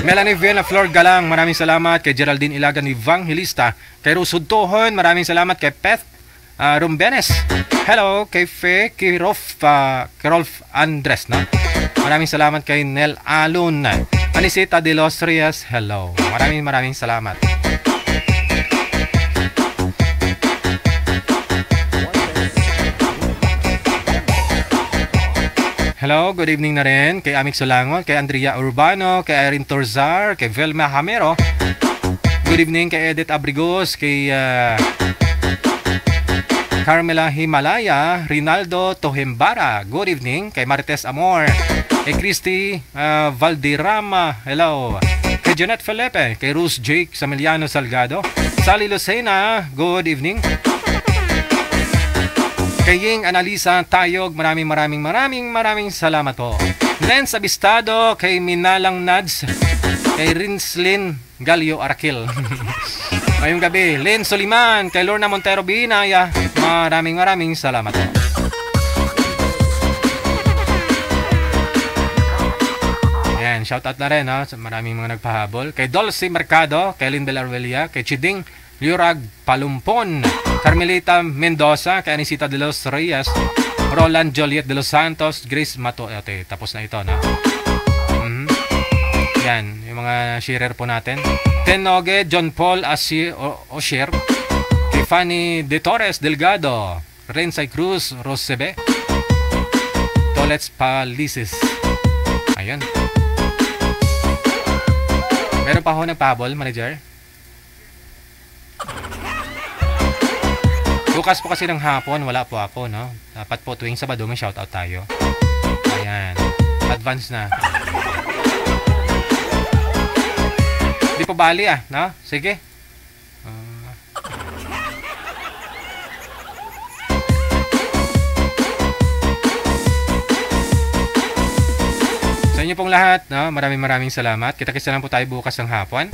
Melanie Vena Flor Galang, maraming salamat. Kay Geraldine Ilagan Evangelista, kay Rusud Tohon, maraming salamat. Kay Rumbenes. Hello kay Fe Kirolf Andres, no? Maraming salamat kay Nel Alon. Anisita de los Rias, hello. Maraming salamat. Hello, good evening na rin kay Amik Solangon, kay Andrea Urbano, kay Irene Torzar, kay Velma Hamero. Good evening kay Edith Abrigos, kay Carmela Himalaya, Rinaldo Tohembara. Good evening kay Marites Amor, kay Christy Valderrama. Hello. Kay Janet Felipe, kay Ruth Jake Samiliano Salgado, Sally Lucena. Good evening. Kay Ying Analisa Tayog, maraming salamat po. Lens Abistado, kay Minalang Nads, kay Rinslin Galio Arakil. Ngayong gabi, Len Soliman, kay Lorna Montero Binaya, maraming salamat po. Ayan, shoutout na rin, no? Maraming mga nagpahabol. Kay Dulce Mercado, kay Lindel Arvelia, kay Chiding Liurag Palumpon, Carmelita Mendoza, kay Anisita de los Reyes, Roland Joliet de los Santos, Grace Mato. Okay, tapos na ito, no? Yan, yung mga sharer po natin. Tenoge, John Paul Osher, kay Fanny De Torres Delgado, Rensay Cruz Rosebe, Tolets Palisis. Ayun. Meron pa ako nagpahabol, manager? Bukas po kasi ng hapon, wala po ako, no? Dapat po tuwing Sabado may shoutout tayo. Ayan. Advance na. Di po bali no? Sige. Sa inyo pong lahat, no? Maraming salamat. Kita-kita lang po tayo bukas ng hapon.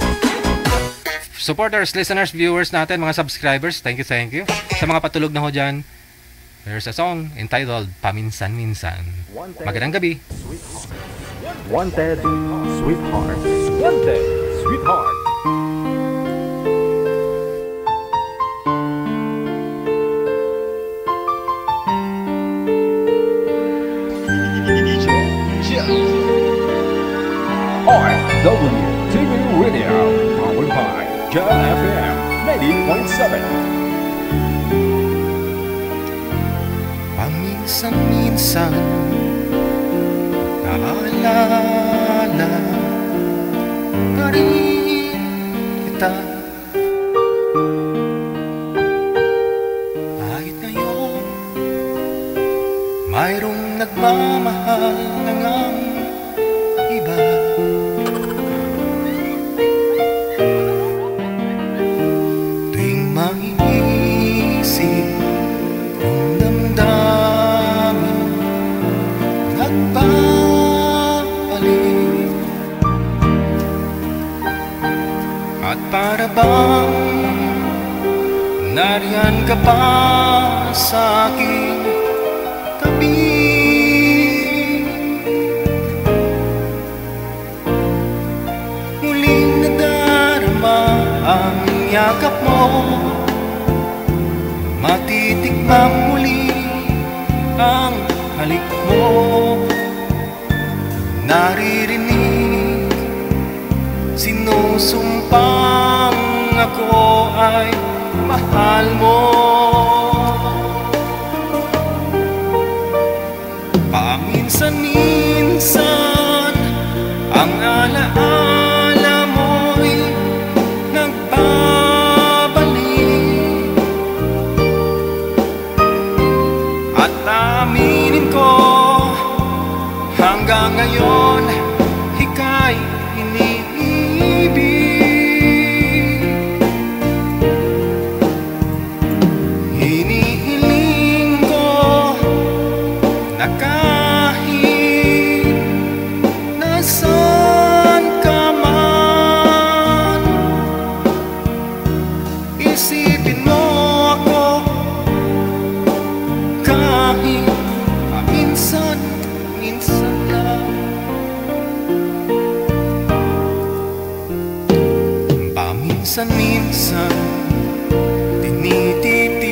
Supporters, listeners, viewers natin, mga subscribers, thank you. Sa mga patulog na ho dyan, there's a song entitled Paminsan-Minsan. Magandang gabi. Wanted Sweetheart. Wanted Sweetheart. RW TV Radio, powered by Jam FM 90.7. Paminsan-minsan naalala pa rin kita, kahit ngayon mayroong nagmamahal na ngang iba. Para bang nariyan ka pa sa aking tabi, muling nadarama ang yakap mo, matitikmang muli ang halik mo, naririnig sinusumpang ako ay mahal mo. Paminsan-minsan ang alaala mo'y nagbabalik, at aminin ko hanggang ngayon ika'y hinihiling ko na kahit nasaan ka man, isipin mo ako kahit paminsan-minsan lang. Paminsan-minsan tinititigan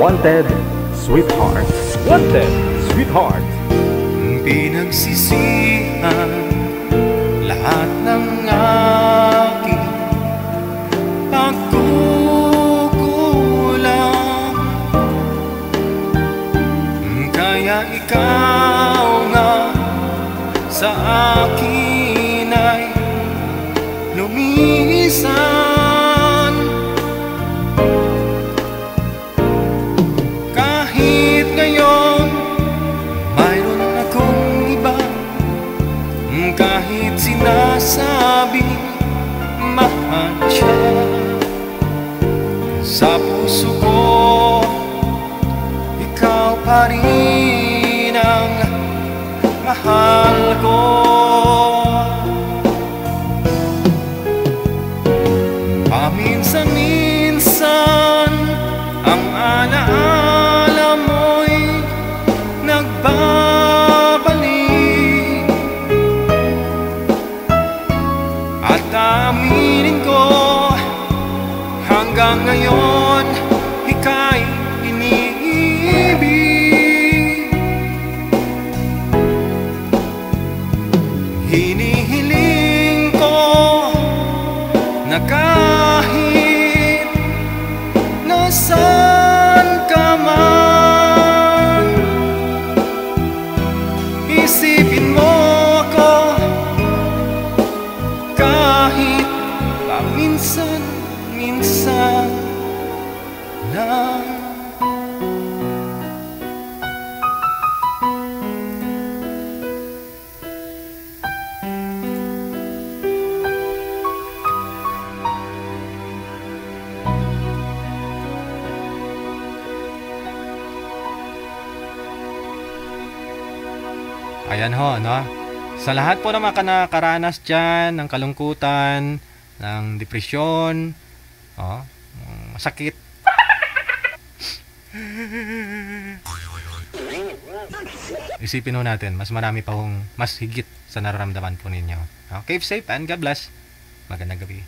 Wanted Sweetheart. Wanted Sweetheart. Pinagsisihan lahat ng aking pagkukulang, kaya ikaw nga sa akin ay lumisan. Kahit ngayon mayroon akong iba, kahit sinasabing mahal siya, sa puso ko ikaw pa rin ang mahal ko. Paminsan-minsan ang alaala mo'y nagbabalik, at aminin ko hanggang ngayon ika'y iniibig. Hinihiling ko na kahit nasaan ka man, isipin mo ako kahit paminsan-minsan lang. Ayan ho, no? Sa lahat po ng mga nakaranas dyan ng kalungkutan, ng depresyon, masakit, isipin ho natin, mas marami pa hong mas higit sa nararamdaman po ninyo. Keep safe and God bless. Magandang gabi.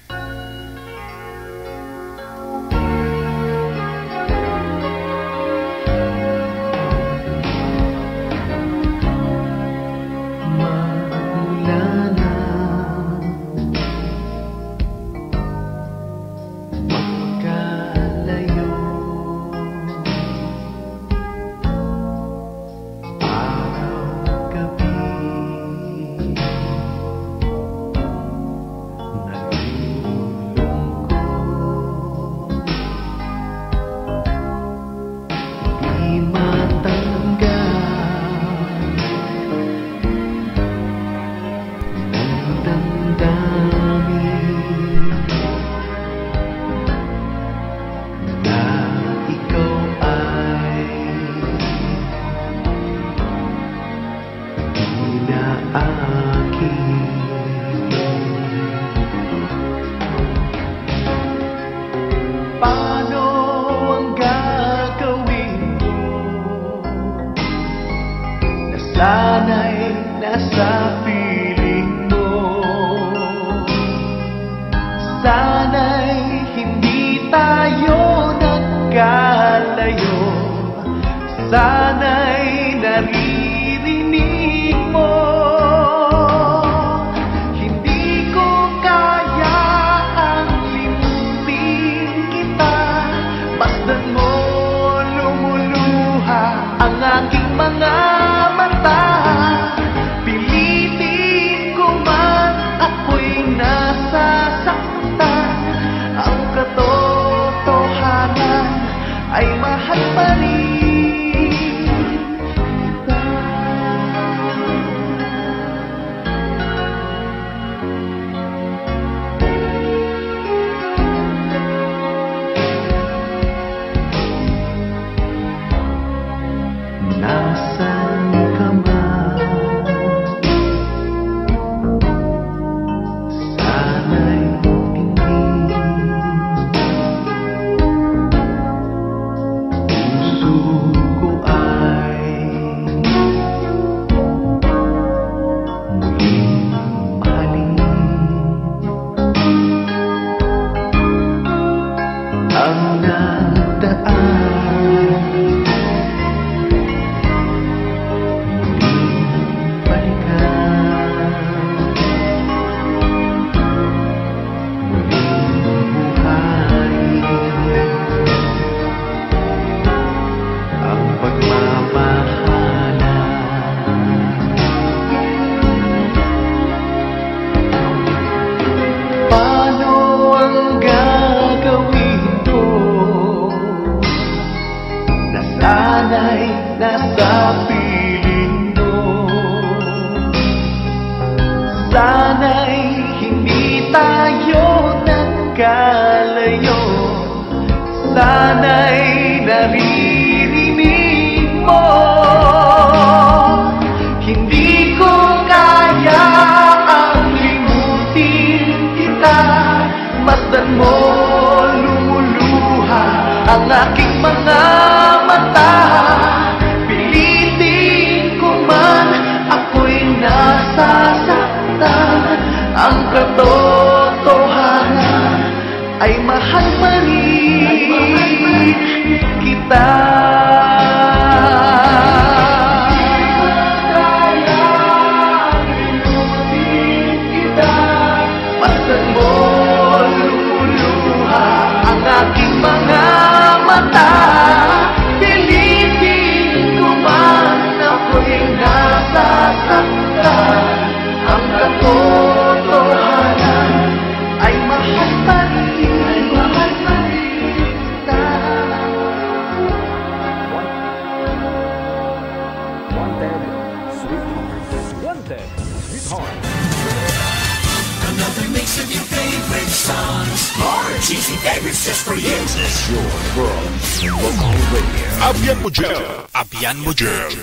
Sana'y nasa piling mo, sana'y hindi tayo nagkalayo, sana'y naririnig mo. Hindi ko kaya ang limutin kita, bastan mo lumuluha ang aking mga mata. Pilitin ko man ako'y nasasaktan, ang katotohanan ay mahal pa rin kita. sana'y nasa piling mo. Sana'y hindi tayo nagkalayo. Sana'y naririnig mo. Hindi ko kaya ang limutin kita. Masdan mo lumuluha ang aking mga mata. Pilitin ko man ako'y nasasaktan. Ang katotohanan ay mahal pa rin kita. Masdan mo lumuluha ang aking mga mata. Pilitin ko man ako'y nasasaktan. Ang katotohanan ay mahal pa rin, mahal pa rin kita. Wanted, Sweetheart. Wanted, Sweetheart. Another mix of your favorite songs. More cheesy favorites just for you. This is your world. Local radio. Abyan mo dyan. Abyan mo dyan.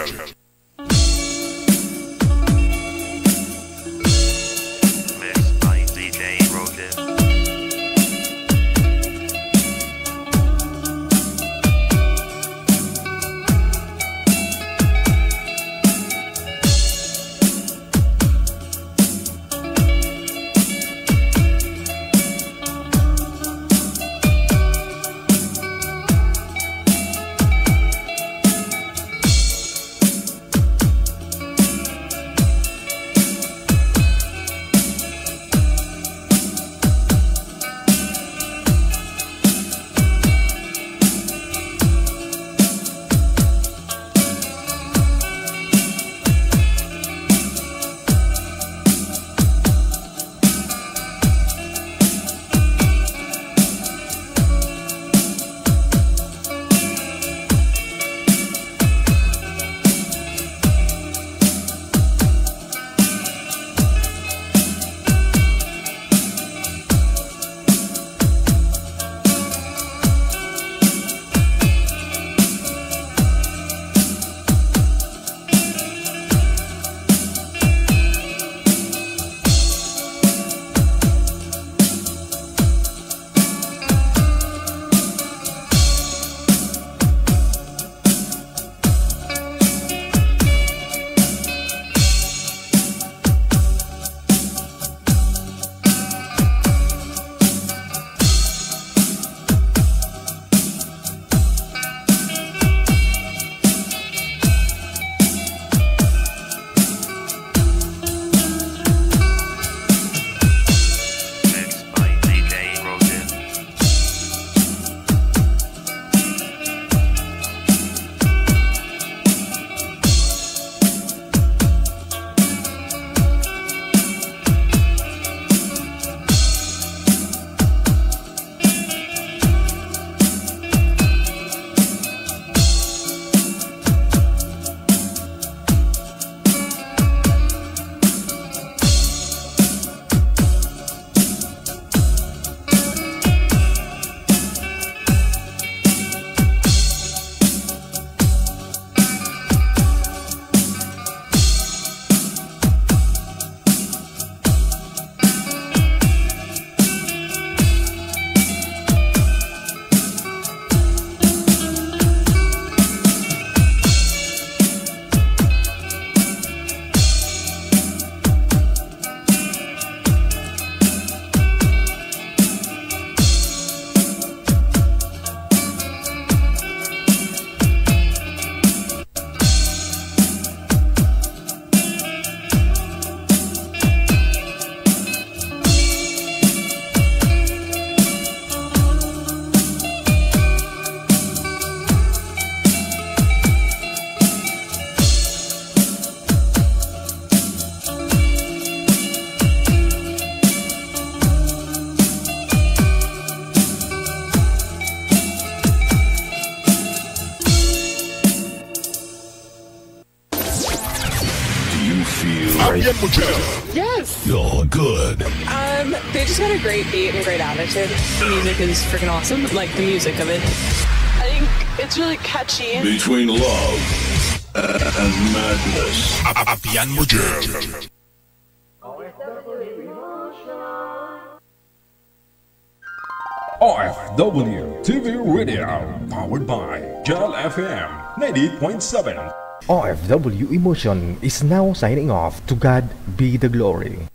Mixed by DJ Rogan. glory. Yes. You're good. They just got a great beat and a great attitude. The music is freaking awesome. Like the music of it. I think it's really catchy. Between love and madness. Apian mo dyan. OFW TV Radio, powered by Gel FM 90.7. OFW Emotion is now signing off. To God be the glory.